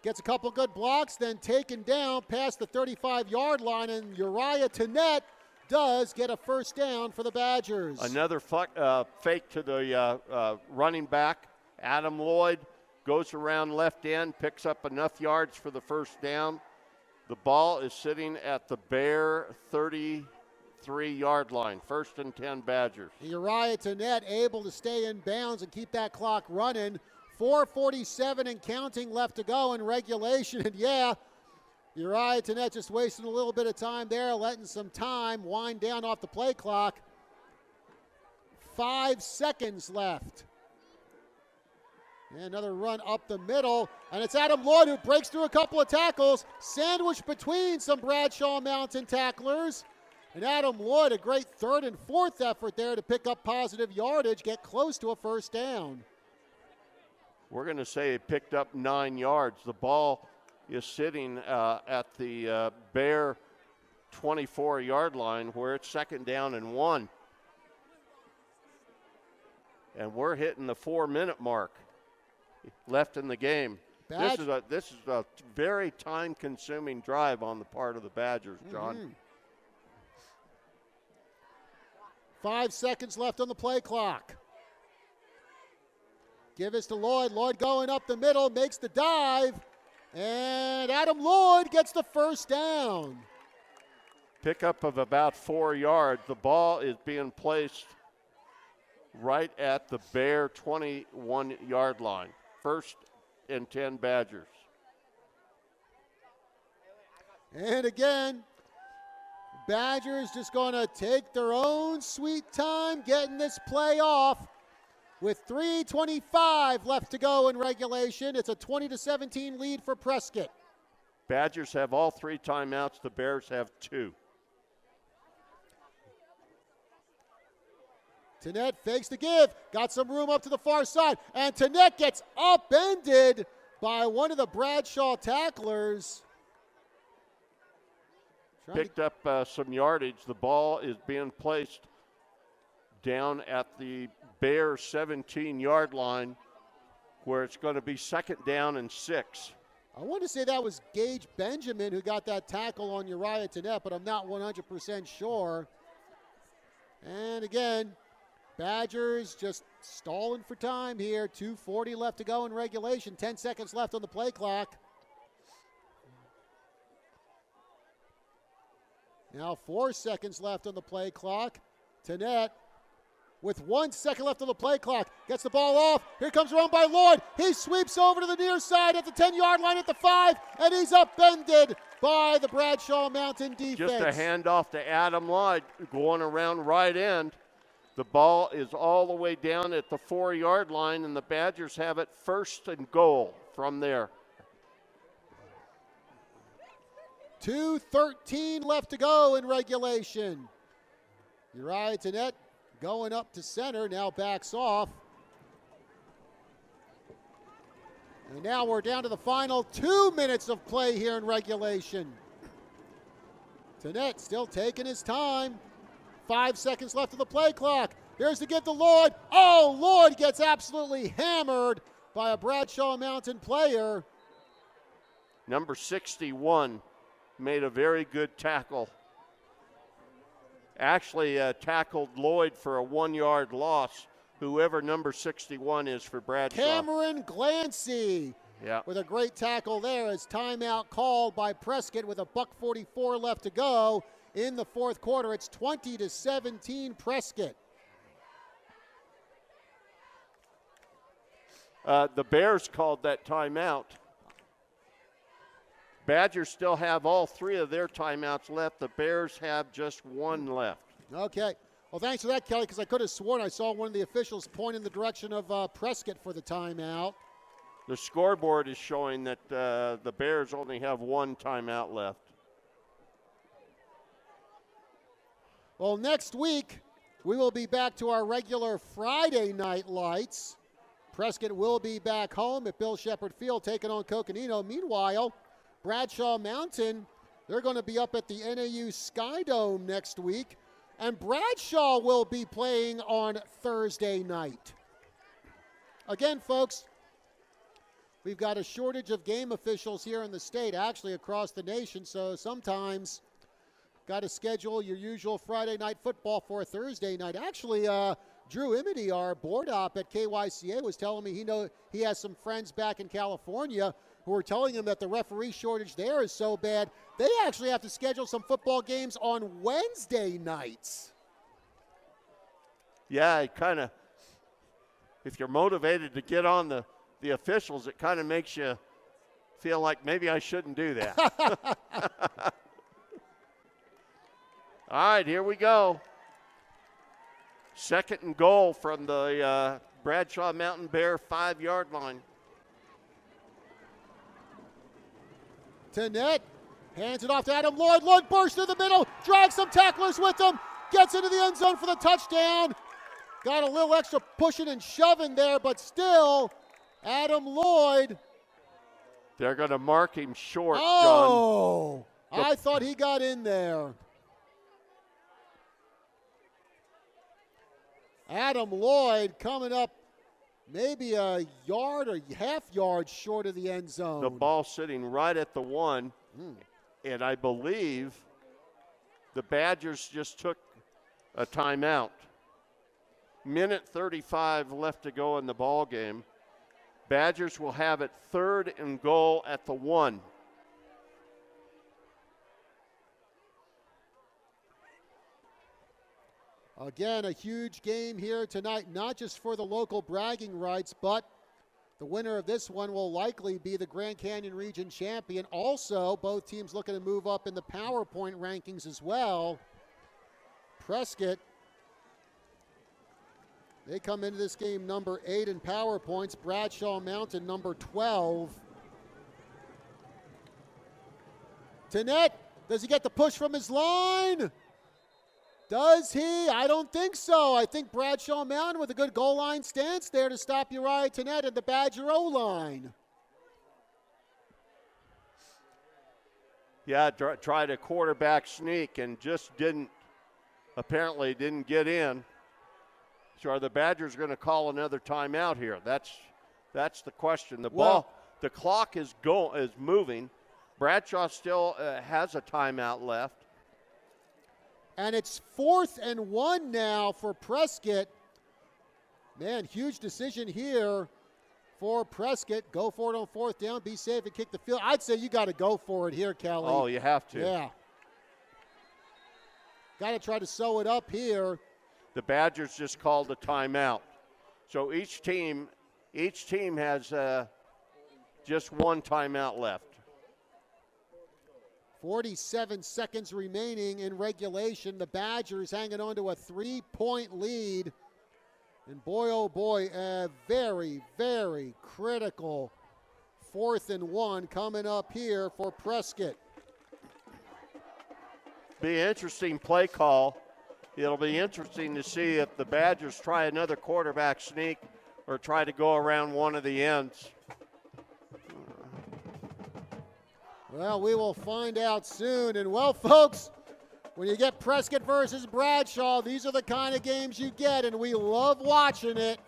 Gets a couple good blocks, then taken down past the 35-yard line, and Uriah Tannett does get a first down for the Badgers. Another fake to the running back. Adam Lloyd goes around left end, picks up enough yards for the first down. The ball is sitting at the Bear 33-yard line. 1st and 10 Badgers. Uriah Tannett able to stay in bounds and keep that clock running. 4:47 and counting left to go in regulation. And yeah, Uriah Tannett just wasting a little bit of time there, letting some time wind down off the play clock. 5 seconds left. And another run up the middle, and it's Adam Lloyd who breaks through a couple of tackles, sandwiched between some Bradshaw Mountain tacklers. And Adam Lloyd, a great 3rd and 4th effort there to pick up positive yardage, get close to a first down. We're going to say he picked up 9 yards. The ball is sitting at the Bear 24-yard line where it's 2nd down and 1. And we're hitting the 4-minute mark left in the game. This is a very time-consuming drive on the part of the Badgers, John. 5 seconds left on the play clock. Give us to Lloyd. Lloyd going up the middle, makes the dive, and Adam Lloyd gets the first down. Pickup of about 4 yards. The ball is being placed right at the Bear 21-yard line. 1st and 10 Badgers. And again, Badgers just going to take their own sweet time getting this play off. With 3:25 left to go in regulation, it's a 20-17 lead for Prescott. Badgers have all 3 timeouts. The Bears have 2. Tannett fakes the give, got some room up to the far side, and Tannett gets upended by one of the Bradshaw tacklers. Picked up some yardage. The ball is being placed down at the Bear 17-yard line where it's going to be 2nd down and 6. I want to say that was Gage Benjamin who got that tackle on Uriah Tannett, but I'm not 100% sure. And again, Badgers just stalling for time here. 2:40 left to go in regulation. 10 seconds left on the play clock. Now 4 seconds left on the play clock. Tannett with 1 second left on the play clock. Gets the ball off. Here comes run by Lloyd. He sweeps over to the near side at the 10-yard line at the 5, and he's upended by the Bradshaw Mountain defense. Just a handoff to Adam Lloyd going around right end. The ball is all the way down at the 4-yard line, and the Badgers have it 1st and goal from there. 2:13 left to go in regulation. Uriah Tenet going up to center, now backs off. And now we're down to the final 2 minutes of play here in regulation. Tenet still taking his time. 5 seconds left of the play clock. Here's the give to Lloyd. Oh, Lloyd gets absolutely hammered by a Bradshaw Mountain player. Number 61 made a very good tackle. Actually tackled Lloyd for a 1-yard loss, whoever number 61 is for Bradshaw. Cameron Glancy with a great tackle there as timeout called by Prescott with a $1:44 left to go in the fourth quarter. It's 20-17 Prescott. The Bears called that timeout. Badgers still have all 3 of their timeouts left. The Bears have just 1 left. Okay. Well, thanks for that, Kelly, because I could have sworn I saw one of the officials point in the direction of Prescott for the timeout. The scoreboard is showing that the Bears only have 1 timeout left. Well, next week, we will be back to our regular Friday night lights. Prescott will be back home at Bill Shepherd Field taking on Coconino. Meanwhile, Bradshaw Mountain, they're going to be up at the NAU Sky Dome next week. And Bradshaw will be playing on Thursday night. Again, folks, we've got a shortage of game officials here in the state, actually across the nation. So sometimes got to schedule your usual Friday night football for a Thursday night. Actually, Drew Imity, our board op at KYCA, was telling me he has some friends back in California who are telling him that the referee shortage there is so bad, they actually have to schedule some football games on Wednesday nights. Yeah, it kind of, if you're motivated to get on the officials, it kind of makes you feel like maybe I shouldn't do that. All right, here we go. 2nd and goal from the Bradshaw Mountain Bear 5-yard line. Tenet hands it off to Adam Lloyd. Lloyd bursts through the middle, drags some tacklers with him, gets into the end zone for the touchdown. Got a little extra pushing and shoving there, but still, Adam Lloyd. They're going to mark him short, John. John. I thought he got in there. Adam Lloyd coming up maybe a yard or half yard short of the end zone. The ball sitting right at the 1. And I believe the Badgers just took a timeout. Minute 35 left to go in the ball game. Badgers will have it 3rd and goal at the 1. Again, a huge game here tonight, not just for the local bragging rights, but the winner of this one will likely be the Grand Canyon Region champion. Also, both teams looking to move up in the PowerPoint rankings as well. Prescott, they come into this game number 8 in PowerPoints. Bradshaw Mountain number 12. Tenet, does he get the push from his line? Does he? I don't think so. I think Bradshaw Mountain with a good goal line stance there to stop Uriah Tenet and the Badger O-line. Yeah, tried a quarterback sneak and just apparently didn't get in. So are the Badgers going to call another timeout here? That's the question. The clock is moving. Bradshaw still has a timeout left. And it's 4th and 1 now for Prescott. Man, huge decision here for Prescott. Go for it on 4th down, be safe and kick the field. I'd say you got to go for it here, Kelly. Oh, you have to. Yeah. Got to try to sew it up here. The Badgers just called a timeout. So each team has just 1 timeout left. 47 seconds remaining in regulation. The Badgers hanging on to a 3-point lead. And boy, oh boy, a very, very critical 4th and 1 coming up here for Prescott. Be an interesting play call. It'll be interesting to see if the Badgers try another quarterback sneak or try to go around one of the ends. Well, we will find out soon. And, well, folks, when you get Prescott versus Bradshaw, these are the kind of games you get, and we love watching it.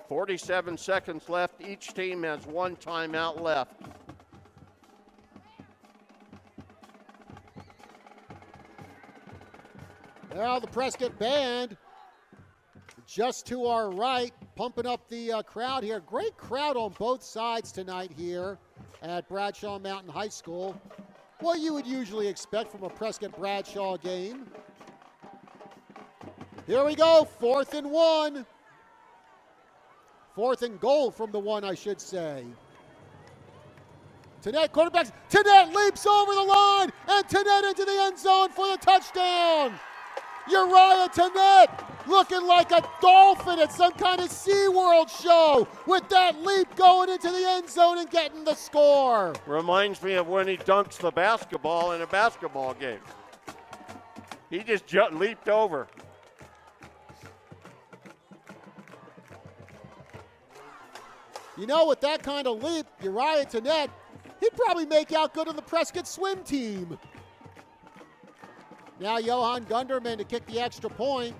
47 seconds left. Each team has one timeout left. Now the Prescott band just to our right, pumping up the crowd here. Great crowd on both sides tonight here at Bradshaw Mountain High School. What you would usually expect from a Prescott-Bradshaw game. Here we go, 4th and 1. 4th and goal from the 1, I should say. Tenet, quarterbacks, Tenet leaps over the line, and Tenet into the end zone for the touchdown. Uriah Tenet looking like a dolphin at some kind of SeaWorld show with that leap going into the end zone and getting the score. Reminds me of when he dunks the basketball in a basketball game. He just leaped over. You know, with that kind of leap, Uriah Tenet, he'd probably make out good on the Prescott swim team. Now Johan Gunderman to kick the extra point.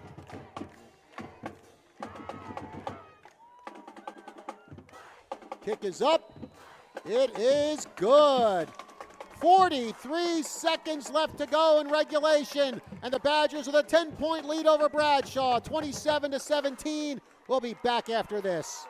Kick is up. It is good. 43 seconds left to go in regulation. And the Badgers with a 10-point lead over Bradshaw, 27-17. We'll be back after this.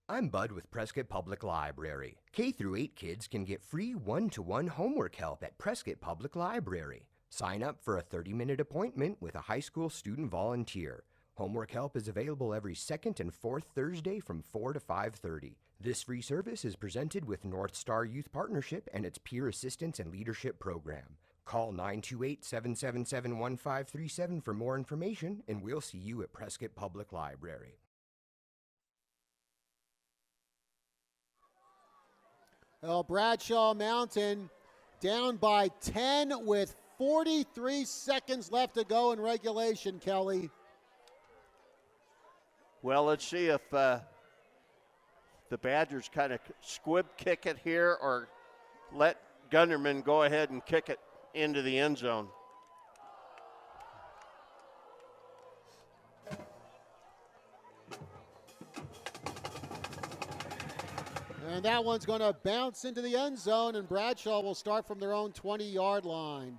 I'm Bud with Prescott Public Library. K-8 kids can get free one-to-one homework help at Prescott Public Library. Sign up for a 30-minute appointment with a high school student volunteer. Homework help is available every second and fourth Thursday from 4 to 5:30. This free service is presented with North Star Youth Partnership and its Peer Assistance and Leadership Program. Call 928-777-1537 for more information, and we'll see you at Prescott Public Library. Well, Bradshaw Mountain down by 10 with 43 seconds left to go in regulation, Kelly. Well, let's see if the Badgers kind of squib kick it here or let Gunderman go ahead and kick it into the end zone. And that one's going to bounce into the end zone, and Bradshaw will start from their own 20-yard line.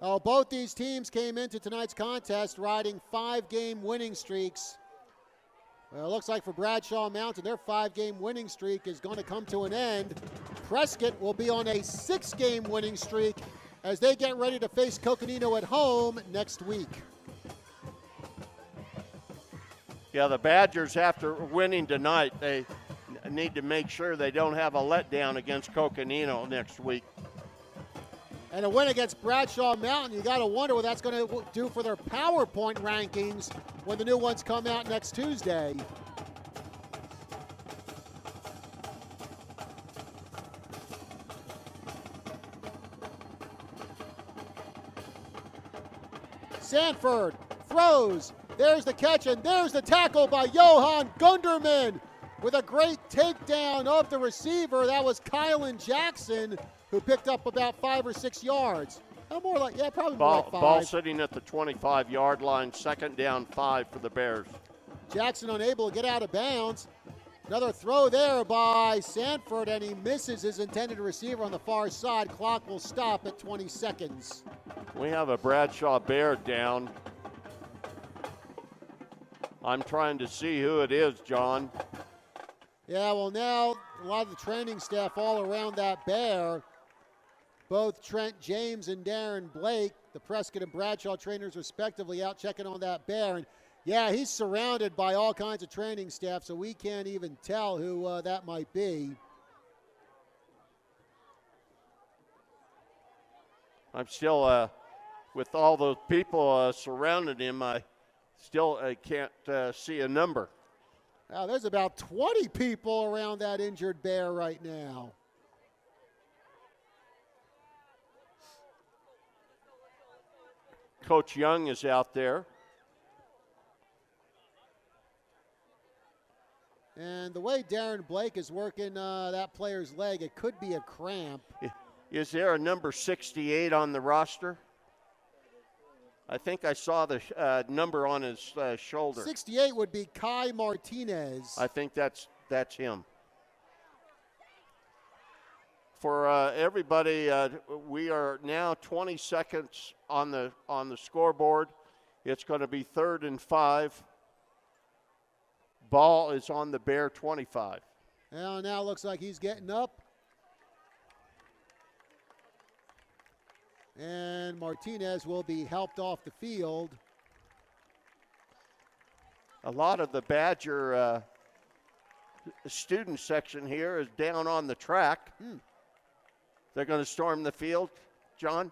Oh, both these teams came into tonight's contest riding 5-game winning streaks. Well, it looks like for Bradshaw Mountain, their 5-game winning streak is going to come to an end. Prescott will be on a 6-game winning streak as they get ready to face Coconino at home next week. Yeah, the Badgers, after winning tonight, they need to make sure they don't have a letdown against Coconino next week. And a win against Bradshaw Mountain, you got to wonder what that's going to do for their PowerPoint rankings when the new ones come out next Tuesday. Sanford throws. There's the catch, and there's the tackle by Johan Gunderman with a great takedown of the receiver. That was Kylan Jackson, who picked up about 5 or 6 yards. More like, yeah, probably more like 5. Ball sitting at the 25-yard line, 2nd down 5 for the Bears. Jackson unable to get out of bounds. Another throw there by Sanford, and he misses his intended receiver on the far side. Clock will stop at 20 seconds. We have a Bradshaw Bear down. I'm trying to see who it is, John. Yeah, well, now a lot of the training staff all around that Bear, both Trent James and Darren Blake, the Prescott and Bradshaw trainers respectively, out checking on that Bear. And yeah, he's surrounded by all kinds of training staff, so we can't even tell who that might be. I'm still, with all those people surrounding him, I still can't see a number. Now, there's about 20 people around that injured Bear right now. Coach Young is out there. And the way Darren Blake is working that player's leg, it could be a cramp. Is there a number 68 on the roster? I think I saw the number on his shoulder. 68 would be Kai Martinez. I think that's him. For everybody, we are now 20 seconds on the scoreboard. It's going to be 3rd and 5. Ball is on the Bear 25. Well, now it looks like he's getting up. And Martinez will be helped off the field. A lot of the Badger student section here is down on the track. They're going to storm the field, John?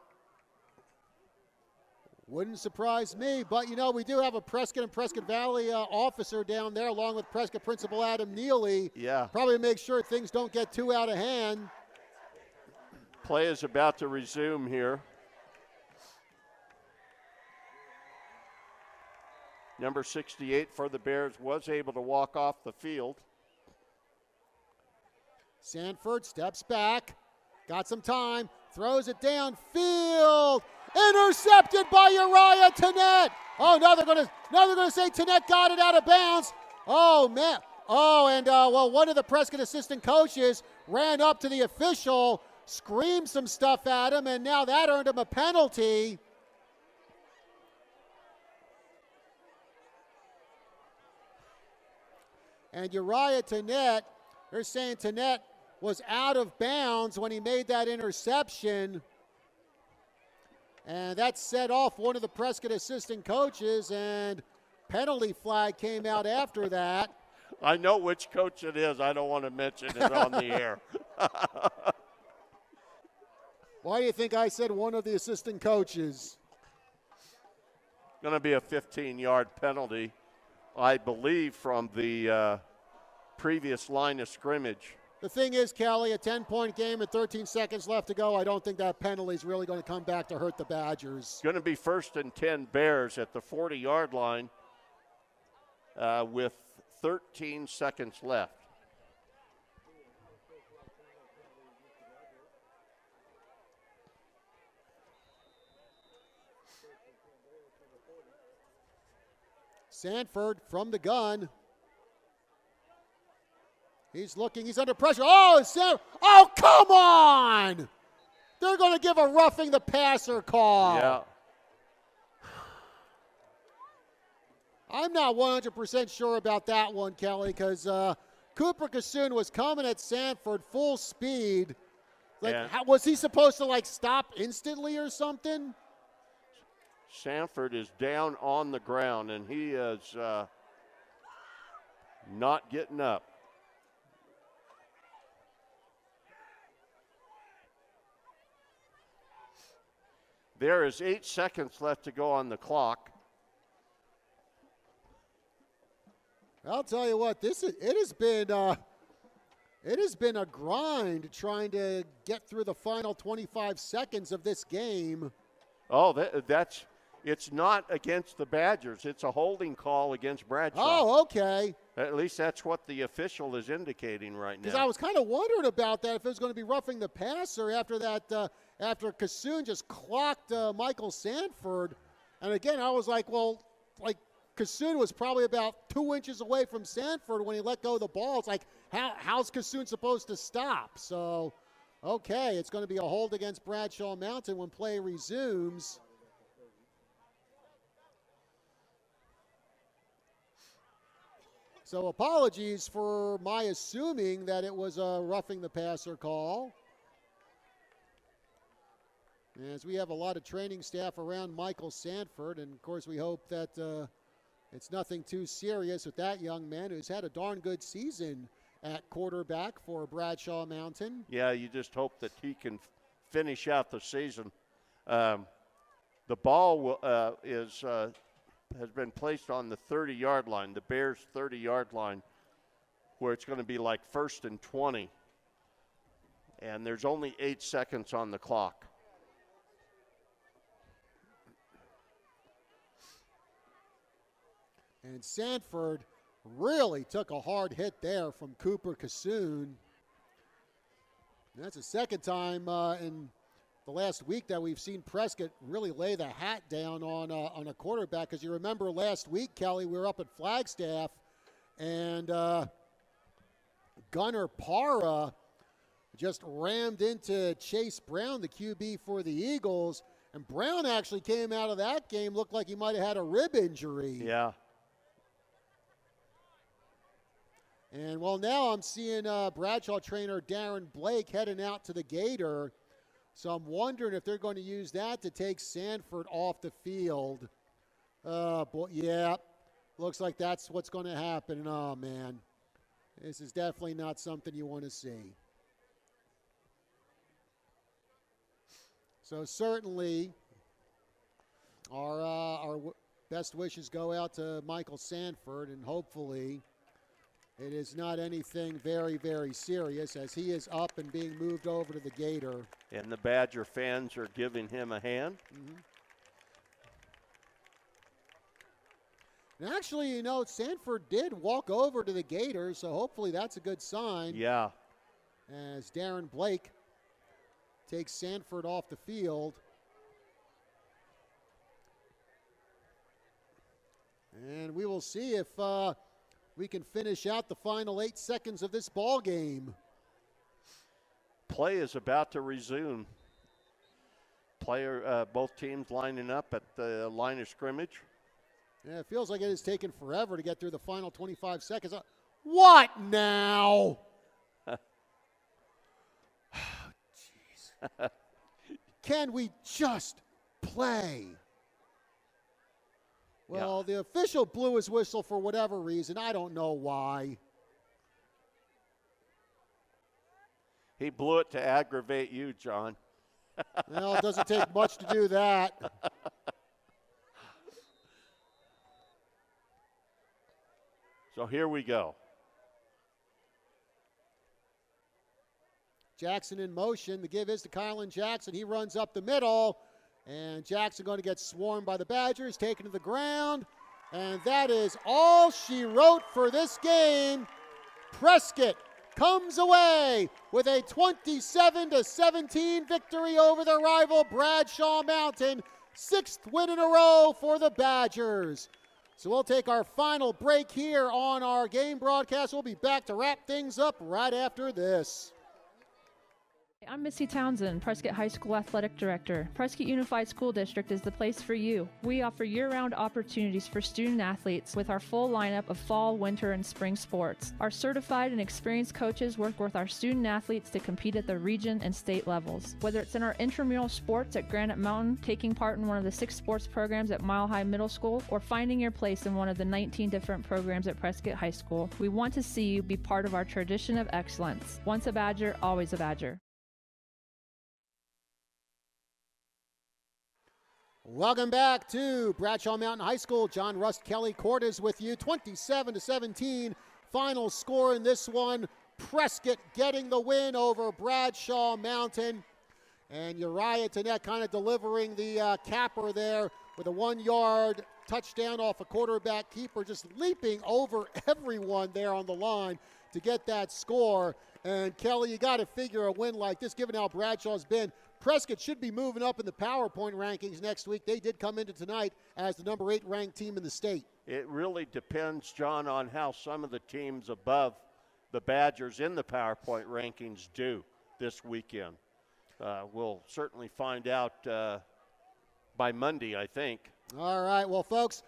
Wouldn't surprise me, but you know, we do have a Prescott and Prescott Valley officer down there along with Prescott Principal Adam Neely. Yeah. Probably make sure things don't get too out of hand. Play is about to resume here. Number 68 for the Bears was able to walk off the field. Sanford steps back, got some time, throws it downfield. Intercepted by Uriah Tennett. Oh, now they're gonna say Tennett got it out of bounds. Oh man. Oh, and well, one of the Prescott assistant coaches ran up to the official, screamed some stuff at him, and now that earned him a penalty. And Uriah Tennett, they're saying Tennett was out of bounds when he made that interception. And that set off one of the Prescott assistant coaches, and penalty flag came out after that. I know which coach it is. I don't want to mention it on the air. Why do you think I said one of the assistant coaches? Going to be a 15-yard penalty, I believe, from the previous line of scrimmage. The thing is, Kelly, a 10-point game with 13 seconds left to go. I don't think that penalty is really going to come back to hurt the Badgers. Going to be 1st and 10 Bears at the 40-yard line with 13 seconds left. Sanford from the gun. He's looking, he's under pressure. Oh, come on! They're going to give a roughing the passer call. Yeah. I'm not 100% sure about that one, Kelly, because Cooper Kassoon was coming at Sanford full speed. Was he supposed to, stop instantly or something? Sanford is down on the ground, and he is not getting up. There is 8 seconds left to go on the clock. I'll tell you what, it has been a grind trying to get through the final 25 seconds of this game. Oh, it's not against the Badgers. It's a holding call against Bradshaw. Oh, okay. At least that's what the official is indicating right now. Because I was kind of wondering about that, if it was going to be roughing the passer after that, after Kassoon just clocked Michael Sanford. And again, I was like, well, Kassoon was probably about 2 inches away from Sanford when he let go of the ball. It's like, how's Kassoon supposed to stop? So, okay, it's going to be a hold against Bradshaw Mountain when play resumes. So apologies for my assuming that it was a roughing the passer call. As we have a lot of training staff around Michael Sanford, and of course we hope that it's nothing too serious with that young man who's had a darn good season at quarterback for Bradshaw Mountain. Yeah, you just hope that he can finish out the season. The ball has been placed on the 30-yard line, the Bears' 30-yard line, where it's going to be like 1st and 20. And there's only 8 seconds on the clock. And Sanford really took a hard hit there from Cooper Kassoon. That's the second time in the last week that we've seen Prescott really lay the hat down on a quarterback. Because you remember last week, Kelly, we were up at Flagstaff, and Gunnar Parra just rammed into Chase Brown, the QB for the Eagles. And Brown actually came out of that game, looked like he might have had a rib injury. Yeah. And, well, now I'm seeing Bradshaw trainer Darren Blake heading out to the Gator. So I'm wondering if they're going to use that to take Sanford off the field. Boy, yeah, looks like that's what's going to happen. Oh, man, this is definitely not something you want to see. So certainly our best wishes go out to Michael Sanford, and hopefully it is not anything very, very serious as he is up and being moved over to the Gator. And the Badger fans are giving him a hand. And actually, you know, Sanford did walk over to the Gators, so hopefully that's a good sign. Yeah. As Darren Blake takes Sanford off the field. And we will see if we can finish out the final 8 seconds of this ball game. Play is about to resume. Both teams lining up at the line of scrimmage. Yeah, it feels like it has taken forever to get through the final 25 seconds. What now? Jeez. Can we just play? Well, the official blew his whistle for whatever reason. I don't know why. He blew it to aggravate you, John. Well, it doesn't take much to do that. So here we go. Jackson in motion. The give is to Kylan Jackson. He runs up the middle. And Jackson going to get swarmed by the Badgers, taken to the ground. And that is all she wrote for this game. Prescott comes away with a 27-17 victory over their rival Bradshaw Mountain. 6th win in a row for the Badgers. So we'll take our final break here on our game broadcast. We'll be back to wrap things up right after this. I'm Missy Townsend, Prescott High School Athletic Director. Prescott Unified School District is the place for you. We offer year-round opportunities for student athletes with our full lineup of fall, winter, and spring sports. Our certified and experienced coaches work with our student athletes to compete at the region and state levels. Whether it's in our intramural sports at Granite Mountain, taking part in one of the 6 sports programs at Mile High Middle School, or finding your place in one of the 19 different programs at Prescott High School, we want to see you be part of our tradition of excellence. Once a Badger, always a Badger. Welcome back to Bradshaw Mountain High School. John Rust Kelly Court is with you. 27-17 final score in this one. Prescott getting the win over Bradshaw Mountain. And Uriah Tanette kind of delivering the capper there with a 1-yard touchdown off a quarterback keeper, just leaping over everyone there on the line to get that score. And Kelly, you got to figure a win like this, given how Bradshaw's been. Prescott should be moving up in the PowerPoint rankings next week. They did come into tonight as the number 8 ranked team in the state. It really depends, John, on how some of the teams above the Badgers in the PowerPoint rankings do this weekend. We'll certainly find out by Monday, I think. All right, well, folks,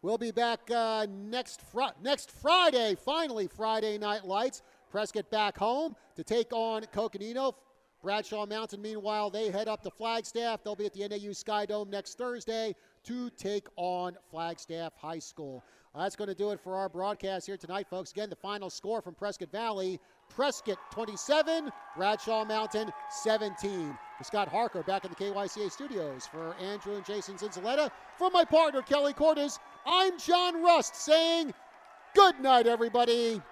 we'll be back next Friday, finally Friday Night Lights. Prescott back home to take on Coconino. Bradshaw Mountain, meanwhile, they head up to Flagstaff. They'll be at the NAU Sky Dome next Thursday to take on Flagstaff High School. That's going to do it for our broadcast here tonight, folks. Again, the final score from Prescott Valley, Prescott 27, Bradshaw Mountain 17. For Scott Harker back in the KYCA studios. For Andrew and Jason Cinzaletta, from my partner Kelly Cordes, I'm John Rust saying good night, everybody.